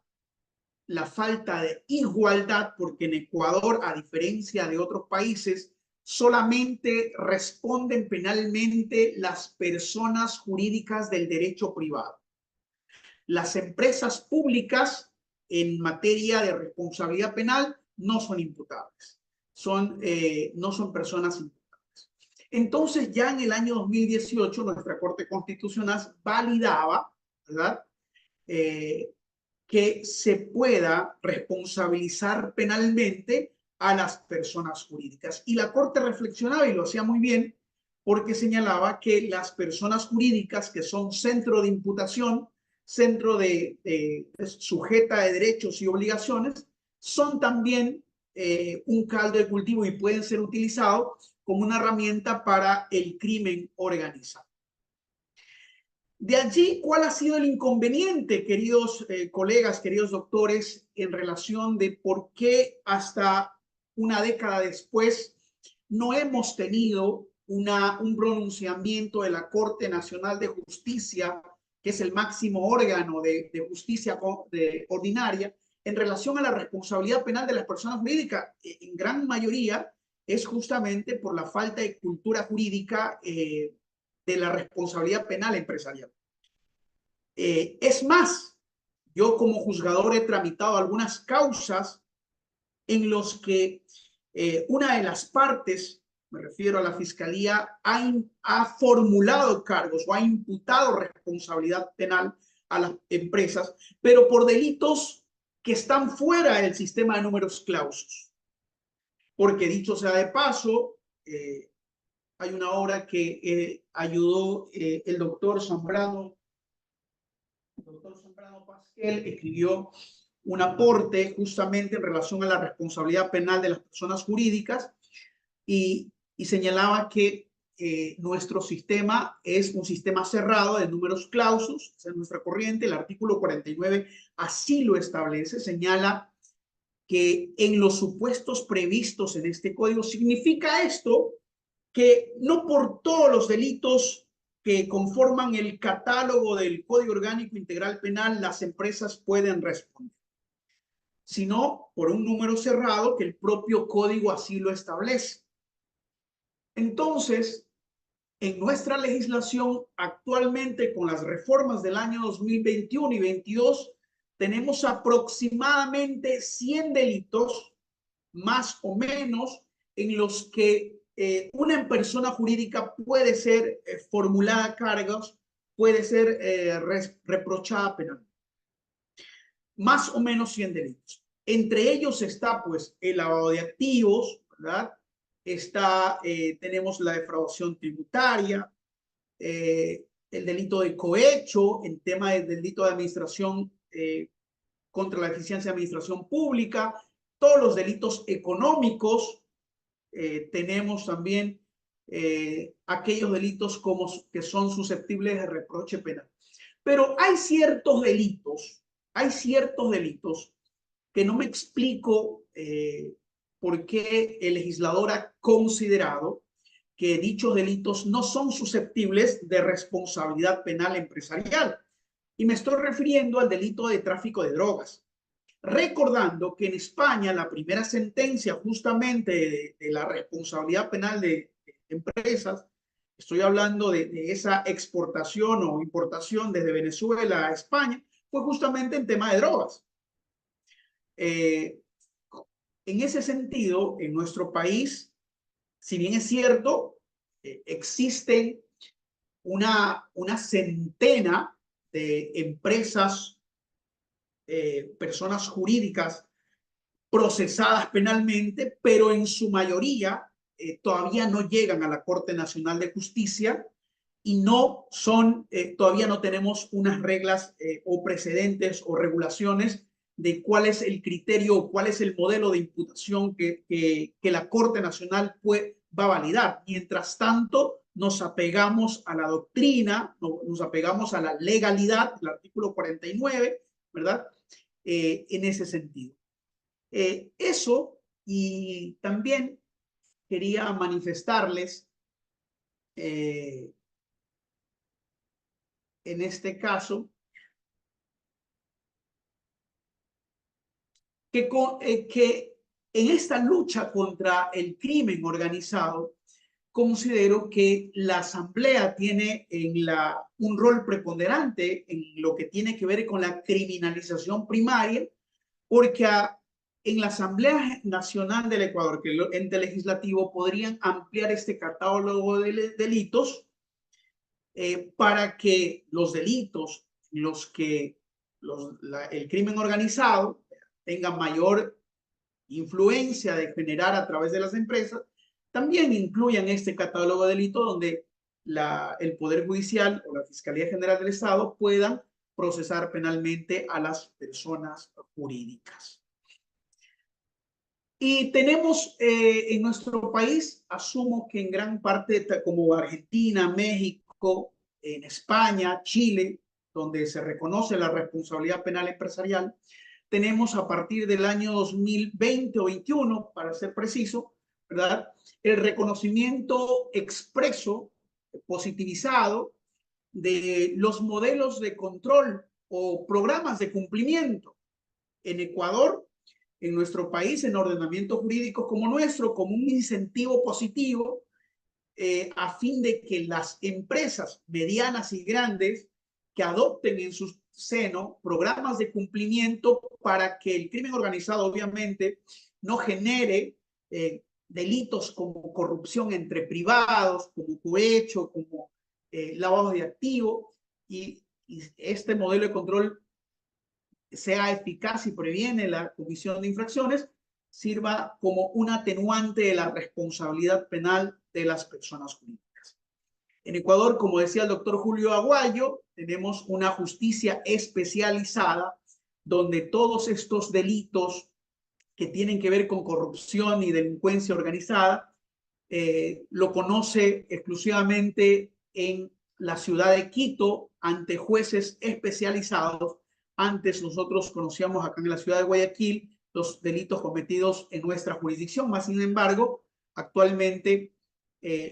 falta de igualdad, porque en Ecuador, a diferencia de otros países, solamente responden penalmente las personas jurídicas del derecho privado. Las empresas públicas en materia de responsabilidad penal no son imputables, no son personas imputables. Entonces, ya en el año 2018, nuestra Corte Constitucional validaba, ¿verdad?, que se pueda responsabilizar penalmente a las personas jurídicas. Y la Corte reflexionaba y lo hacía muy bien porque señalaba que las personas jurídicas que son centro de imputación, centro sujeta de derechos y obligaciones, son también un caldo de cultivo y pueden ser utilizados como una herramienta para el crimen organizado. De allí, ¿cuál ha sido el inconveniente, queridos colegas, queridos doctores, en relación de por qué hasta una década después no hemos tenido un pronunciamiento de la Corte Nacional de Justicia, que es el máximo órgano de justicia ordinaria, en relación a la responsabilidad penal de las personas jurídicas? En gran mayoría es justamente por la falta de cultura jurídica de la responsabilidad penal empresarial. Es más, yo como juzgador he tramitado algunas causas en los que una de las partes, me refiero a la Fiscalía, ha formulado cargos o ha imputado responsabilidad penal a las empresas, pero por delitos que están fuera del sistema de números clausus. Porque dicho sea de paso, hay una obra que ayudó el doctor Zambrano Pasquel, escribió un aporte justamente en relación a la responsabilidad penal de las personas jurídicas y señalaba que nuestro sistema es un sistema cerrado de números clausus, esa es nuestra corriente. El artículo 49 así lo establece, señala que en los supuestos previstos en este código. Significa esto que no por todos los delitos que conforman el catálogo del Código Orgánico Integral Penal las empresas pueden responder, sino por un número cerrado que el propio código así lo establece. Entonces, en nuestra legislación actualmente, con las reformas del año 2021 y 2022, tenemos aproximadamente 100 delitos más o menos en los que una persona jurídica puede ser formulada a cargos, puede ser reprochada penalmente. Más o menos 100 delitos. Entre ellos está, pues, el lavado de activos, ¿verdad? Tenemos la defraudación tributaria, el delito de cohecho, el tema del delito de administración contra la eficiencia de administración pública, todos los delitos económicos. Tenemos también aquellos delitos que son susceptibles de reproche penal. Pero hay ciertos delitos que no me explico por qué el legislador ha considerado que dichos delitos no son susceptibles de responsabilidad penal empresarial. Y me estoy refiriendo al delito de tráfico de drogas. Recordando que en España la primera sentencia justamente de la responsabilidad penal de empresas, estoy hablando de esa exportación o importación desde Venezuela a España, fue justamente en tema de drogas. En ese sentido, en nuestro país, si bien es cierto, existen una centena de empresas, personas jurídicas procesadas penalmente, pero en su mayoría todavía no llegan a la Corte Nacional de Justicia y todavía no tenemos unas reglas o precedentes o regulaciones de cuál es el criterio o cuál es el modelo de imputación que la Corte Nacional va a validar. Mientras tanto, nos apegamos a la doctrina, nos apegamos a la legalidad, el artículo 49, ¿verdad? En ese sentido. Eso, y también quería manifestarles en este caso que en esta lucha contra el crimen organizado, considero que la Asamblea tiene un rol preponderante en lo que tiene que ver con la criminalización primaria, porque en la Asamblea Nacional del Ecuador, que es el ente legislativo, podrían ampliar este catálogo de delitos para que los delitos, el crimen organizado tenga mayor influencia de generar a través de las empresas, también incluyan este catálogo de delitos donde el Poder Judicial o la Fiscalía General del Estado puedan procesar penalmente a las personas jurídicas. Y tenemos en nuestro país, asumo que en gran parte como Argentina, México, en España, Chile, donde se reconoce la responsabilidad penal empresarial, tenemos a partir del año 2020 o 21, para ser preciso, ¿verdad?, el reconocimiento expreso, positivizado, de los modelos de control o programas de cumplimiento en Ecuador, en nuestro país, en ordenamiento jurídico como nuestro, como un incentivo positivo a fin de que las empresas medianas y grandes que adopten en su seno programas de cumplimiento para que el crimen organizado obviamente no genere delitos como corrupción entre privados, como cohecho, como lavado de activos, y este modelo de control sea eficaz y previene la comisión de infracciones, sirva como un atenuante de la responsabilidad penal de las personas jurídicas. En Ecuador, como decía el doctor Julio Aguayo, tenemos una justicia especializada donde todos estos delitos que tienen que ver con corrupción y delincuencia organizada lo conoce exclusivamente en la ciudad de Quito ante jueces especializados. Antes nosotros conocíamos acá en la ciudad de Guayaquil los delitos cometidos en nuestra jurisdicción, más sin embargo, actualmente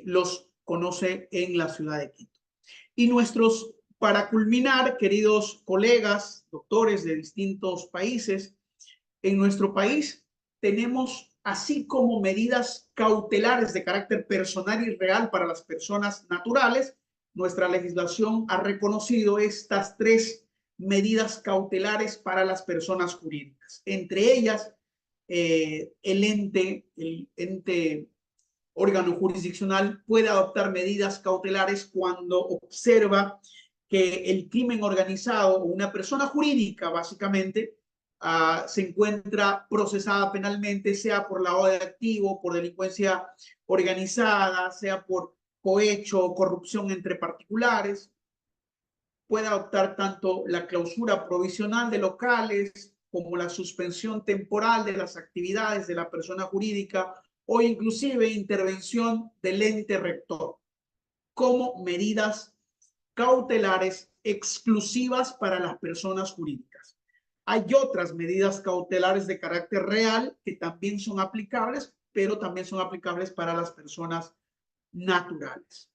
los conoce en la ciudad de Quito. Y para culminar, queridos colegas, doctores de distintos países, en nuestro país tenemos, así como medidas cautelares de carácter personal y real para las personas naturales, nuestra legislación ha reconocido estas 3 medidas cautelares para las personas jurídicas. Entre ellas, el ente órgano jurisdiccional puede adoptar medidas cautelares cuando observa que el crimen organizado o una persona jurídica, básicamente, se encuentra procesada penalmente, sea por lavado de activos, por delincuencia organizada, sea por cohecho o corrupción entre particulares. Puede adoptar tanto la clausura provisional de locales como la suspensión temporal de las actividades de la persona jurídica o inclusive intervención del ente rector como medidas cautelares exclusivas para las personas jurídicas. Hay otras medidas cautelares de carácter real que también son aplicables, pero también son aplicables para las personas naturales.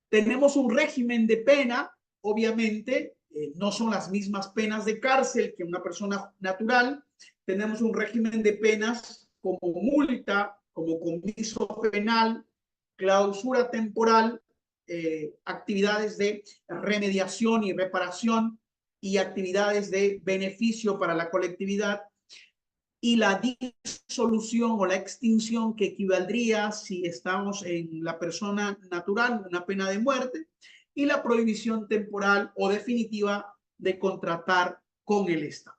Tenemos un régimen de pena, obviamente, no son las mismas penas de cárcel que una persona natural. Tenemos un régimen de penas como multa, como comiso penal, clausura temporal, actividades de remediación y reparación y actividades de beneficio para la colectividad, y la disolución o la extinción que equivaldría si estamos en la persona natural, una pena de muerte, y la prohibición temporal o definitiva de contratar con el Estado.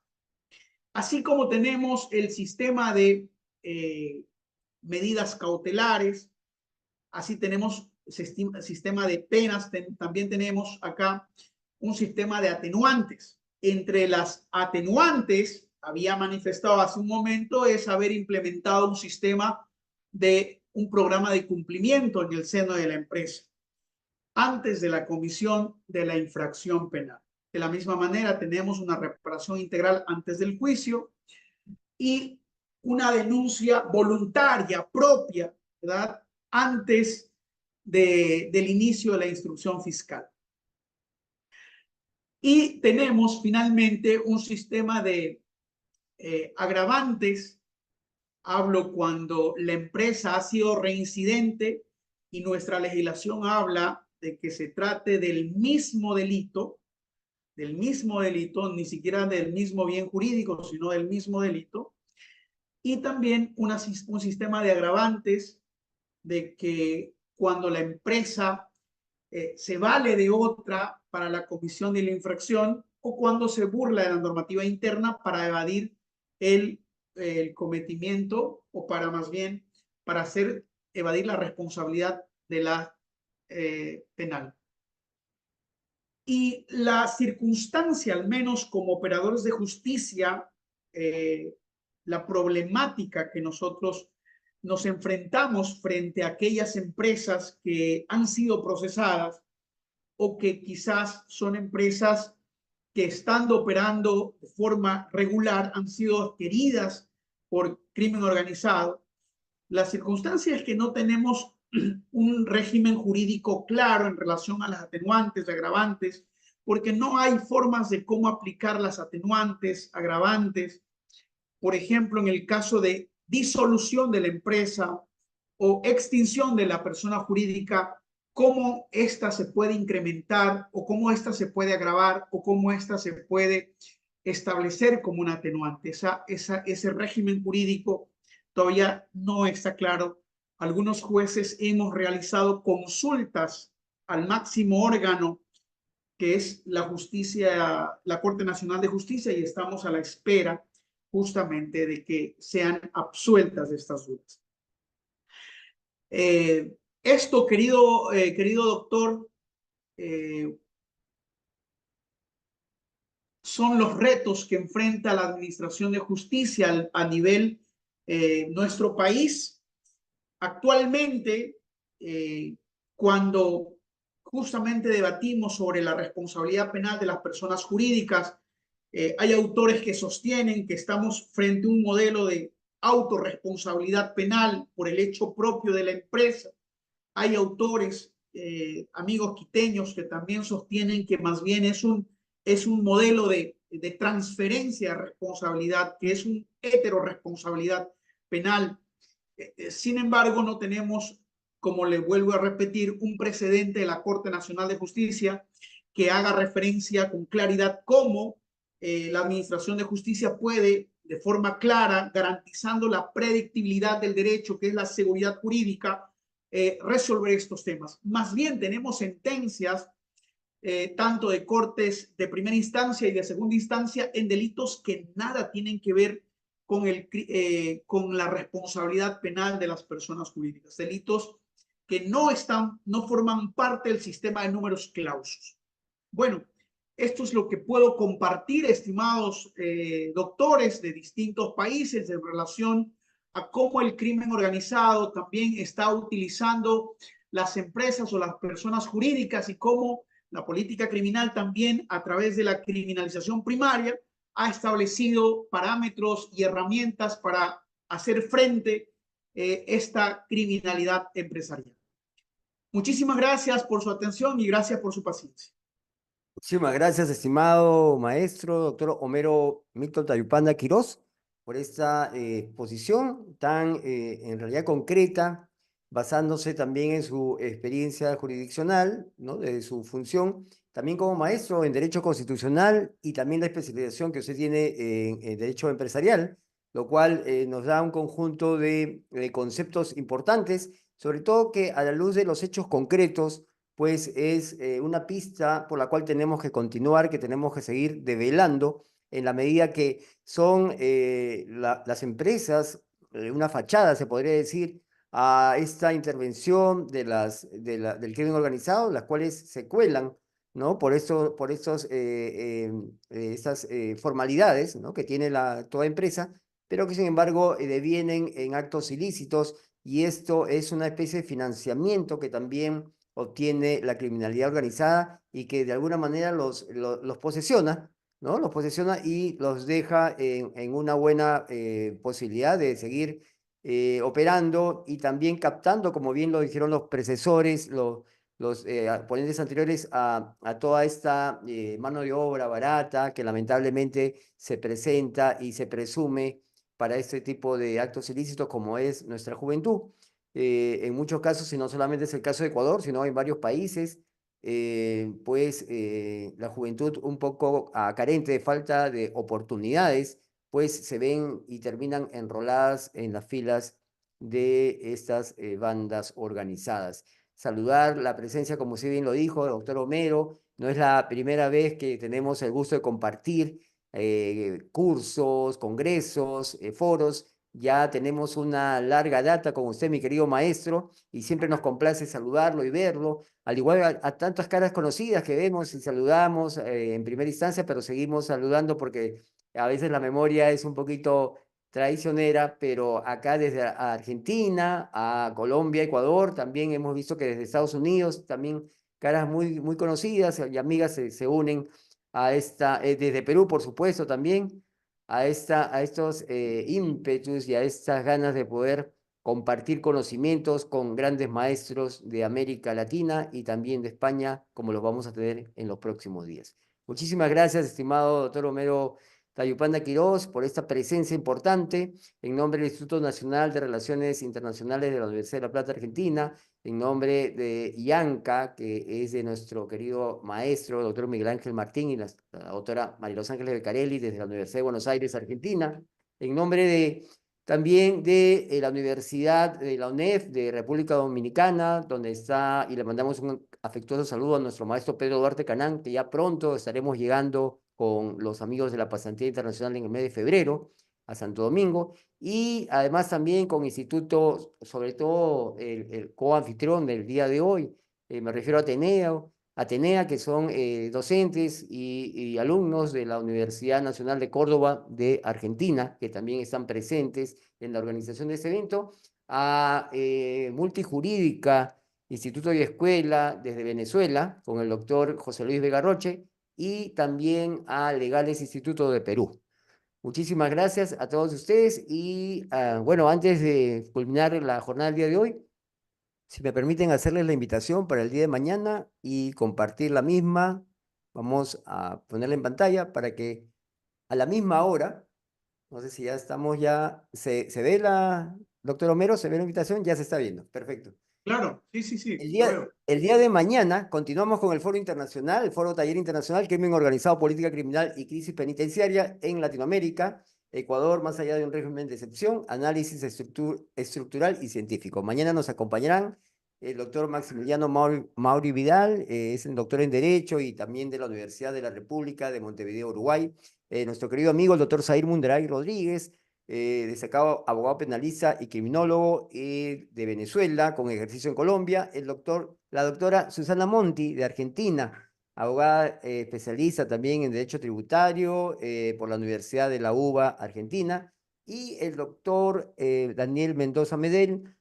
Así como tenemos el sistema de medidas cautelares, así tenemos sistema de penas, también tenemos acá un sistema de atenuantes. Entre las atenuantes, había manifestado hace un momento, es haber implementado un sistema de un programa de cumplimiento en el seno de la empresa antes de la comisión de la infracción penal. De la misma manera, tenemos una reparación integral antes del juicio y una denuncia voluntaria propia, ¿verdad?, antes del inicio de la instrucción fiscal. Y tenemos finalmente un sistema de agravantes. Hablo cuando la empresa ha sido reincidente y nuestra legislación habla de que se trate del mismo delito, ni siquiera del mismo bien jurídico, sino del mismo delito. Y también un sistema de agravantes de que cuando la empresa se vale de otra para la comisión de la infracción o cuando se burla de la normativa interna para evadir el cometimiento o para más bien para evadir la responsabilidad de la penal. Y la circunstancia, al menos como operadores de justicia, la problemática que nosotros nos enfrentamos frente a aquellas empresas que han sido procesadas o que quizás son empresas que estando operando de forma regular han sido adquiridas por crimen organizado. La circunstancia es que no tenemos un régimen jurídico claro en relación a las atenuantes, agravantes, porque no hay formas de cómo aplicar las atenuantes, agravantes. Por ejemplo, en el caso de disolución de la empresa o extinción de la persona jurídica, cómo ésta se puede incrementar o cómo ésta se puede agravar o cómo ésta se puede establecer como un atenuante. Ese régimen jurídico todavía no está claro. Algunos jueces hemos realizado consultas al máximo órgano, que es la justicia, la Corte Nacional de Justicia, y estamos a la espera justamente de que sean absueltas de estas dudas. Esto, querido doctor, son los retos que enfrenta la Administración de Justicia a nivel nuestro país. Actualmente, cuando justamente debatimos sobre la responsabilidad penal de las personas jurídicas, hay autores que sostienen que estamos frente a un modelo de autorresponsabilidad penal por el hecho propio de la empresa. Hay autores, amigos quiteños, que también sostienen que más bien es un modelo de transferencia de responsabilidad, que es una heteroresponsabilidad penal. Sin embargo, no tenemos, como le vuelvo a repetir, un precedente de la Corte Nacional de Justicia que haga referencia con claridad cómo la Administración de Justicia puede de forma clara, garantizando la predictibilidad del derecho, que es la seguridad jurídica, resolver estos temas. Más bien tenemos sentencias tanto de cortes de primera instancia y de segunda instancia en delitos que nada tienen que ver con la responsabilidad penal de las personas jurídicas, delitos que no forman parte del sistema de números clausus. Bueno, esto es lo que puedo compartir, estimados doctores de distintos países, en relación a cómo el crimen organizado también está utilizando las empresas o las personas jurídicas, y cómo la política criminal también, a través de la criminalización primaria, ha establecido parámetros y herramientas para hacer frente a esta criminalidad empresarial. Muchísimas gracias por su atención y gracias por su paciencia. Muchísimas gracias, estimado maestro, doctor Homero Milton Tayupanda Quirós, por esta exposición tan en realidad concreta, basándose también en su experiencia jurisdiccional, ¿no? De su función, también como maestro en Derecho Constitucional y también la especialización que usted tiene en Derecho Empresarial, lo cual nos da un conjunto de conceptos importantes, sobre todo que a la luz de los hechos concretos, pues es una pista por la cual tenemos que continuar, que tenemos que seguir develando, en la medida que son las empresas, una fachada, se podría decir, a esta intervención del crimen organizado, las cuales se cuelan, ¿no? Por estas formalidades, ¿no? Que tiene toda empresa, pero que sin embargo devienen en actos ilícitos, y esto es una especie de financiamiento que también obtiene la criminalidad organizada y que de alguna manera los posesiona, ¿no? Los posesiona y los deja en una buena posibilidad de seguir operando y también captando, como bien lo dijeron los predecesores, los ponentes anteriores, a toda esta mano de obra barata que lamentablemente se presenta y se presume para este tipo de actos ilícitos como es nuestra juventud. En muchos casos, y no solamente es el caso de Ecuador, sino en varios países, pues la juventud un poco carente de falta de oportunidades, pues se ven y terminan enroladas en las filas de estas bandas organizadas. Saludar la presencia, como usted bien lo dijo, doctor Homero. No es la primera vez que tenemos el gusto de compartir cursos, congresos, foros. Ya tenemos una larga data con usted, mi querido maestro, y siempre nos complace saludarlo y verlo, al igual a tantas caras conocidas que vemos y saludamos en primera instancia, pero seguimos saludando porque a veces la memoria es un poquito traicionera, pero acá desde Argentina, a Colombia, Ecuador, también hemos visto que desde Estados Unidos, también caras muy, muy conocidas y amigas se unen a esta, desde Perú, por supuesto, también a estos ímpetus y a estas ganas de poder compartir conocimientos con grandes maestros de América Latina y también de España, como los vamos a tener en los próximos días. Muchísimas gracias, estimado doctor Homero Tayupanda Quirós, por esta presencia importante, en nombre del Instituto Nacional de Relaciones Internacionales de la Universidad de La Plata, Argentina, en nombre de IANCA, que es de nuestro querido maestro, doctor Miguel Ángel Martín, y la doctora María Los Ángeles Becarelli, desde la Universidad de Buenos Aires, Argentina, en nombre también de la Universidad de la UNEF de República Dominicana, donde está, y le mandamos un afectuoso saludo a nuestro maestro Pedro Duarte Canán, que ya pronto estaremos llegando con los amigos de la Pasantía Internacional en el mes de febrero a Santo Domingo, y además también con institutos, sobre todo el coanfitrión del día de hoy, me refiero a Atenea, que son docentes y alumnos de la Universidad Nacional de Córdoba de Argentina, que también están presentes en la organización de este evento, a Multijurídica, Instituto y Escuela desde Venezuela, con el doctor José Luis Vega Roche, y también a Legales Instituto de Perú. Muchísimas gracias a todos ustedes y bueno, antes de culminar la jornada del día de hoy, si me permiten hacerles la invitación para el día de mañana y compartir la misma, vamos a ponerla en pantalla para que a la misma hora, no sé si ya estamos ¿se ve doctor Homero? ¿Se ve la invitación? Ya se está viendo, perfecto. Claro, sí, El lo día, veo. el día de mañana continuamos con el Foro Internacional, el Foro Taller Internacional, Crimen Organizado, Política Criminal y Crisis Penitenciaria en Latinoamérica. Ecuador, más allá de un régimen de excepción, análisis estructural y científico. Mañana nos acompañarán el doctor Maximiliano Mauri Vidal, es el doctor en Derecho y también de la Universidad de la República de Montevideo, Uruguay. Nuestro querido amigo, el doctor Zair Mundaray Rodríguez, destacado abogado penalista y criminólogo de Venezuela, con ejercicio en Colombia. La doctora Susana Monti, de Argentina, abogada especialista también en Derecho Tributario por la Universidad de la UBA, Argentina. Y el doctor Daniel Mendoza Medel,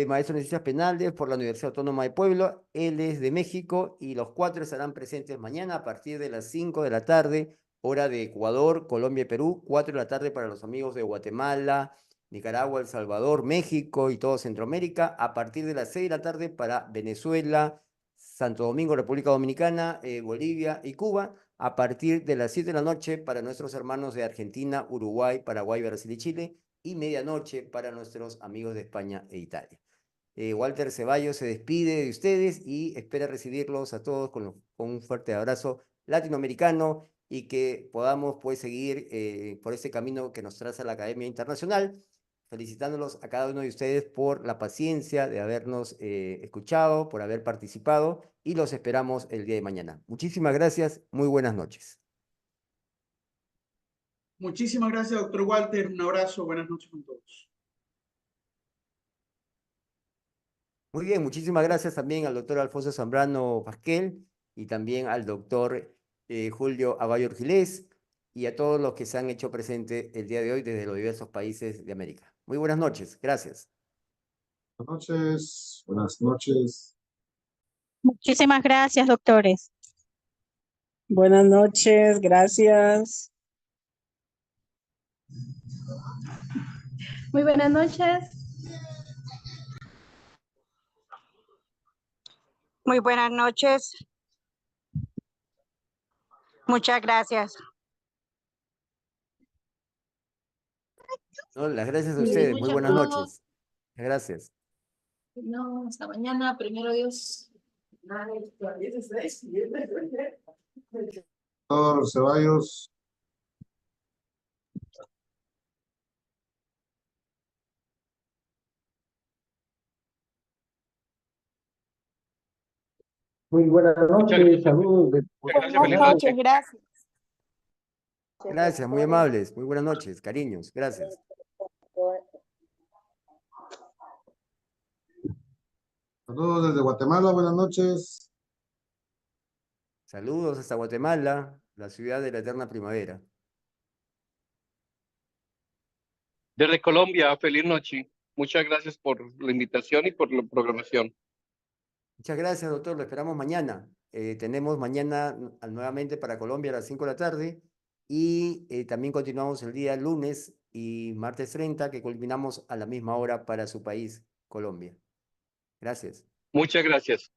maestro en Ciencias Penales por la Universidad Autónoma de Puebla. Él es de México y los cuatro estarán presentes mañana a partir de las 5 de la tarde, hora de Ecuador, Colombia y Perú, 4 de la tarde para los amigos de Guatemala, Nicaragua, El Salvador, México y todo Centroamérica, a partir de las 6 de la tarde para Venezuela, Santo Domingo, República Dominicana, Bolivia y Cuba, a partir de las 7 de la noche para nuestros hermanos de Argentina, Uruguay, Paraguay, Brasil y Chile, y medianoche para nuestros amigos de España e Italia. Walter Ceballos se despide de ustedes y espera recibirlos a todos con un fuerte abrazo latinoamericano y que podamos pues seguir por este camino que nos traza la Academia Internacional, felicitándolos a cada uno de ustedes por la paciencia de habernos escuchado, por haber participado y los esperamos el día de mañana. Muchísimas gracias, muy buenas noches. Muchísimas gracias, doctor Walter. Un abrazo, buenas noches con todos. Muy bien, muchísimas gracias también al doctor Alfonso Zambrano Pasquel y también al doctor Julio Abayor Gilés y a todos los que se han hecho presente el día de hoy desde los diversos países de América. Muy buenas noches, gracias. Buenas noches, buenas noches. Muchísimas gracias, doctores. Buenas noches, gracias. Muy buenas noches. Muy buenas noches. Muchas gracias. No, las gracias a Muy ustedes, buenas muy noches a buenas todos. noches. Gracias. No, hasta mañana, primero Dios. Doctor Ceballos. Muy buenas noches, saludos. Buenas noches, gracias. Gracias, muy amables, muy buenas noches, cariños, gracias. Saludos desde Guatemala, buenas noches. Saludos hasta Guatemala, la ciudad de la eterna primavera. Desde Colombia, feliz noche. Muchas gracias por la invitación y por la programación. Muchas gracias, doctor, lo esperamos mañana. Tenemos mañana nuevamente para Colombia a las 5 de la tarde y también continuamos el día lunes y martes 30, que culminamos a la misma hora para su país, Colombia. Gracias. Muchas gracias.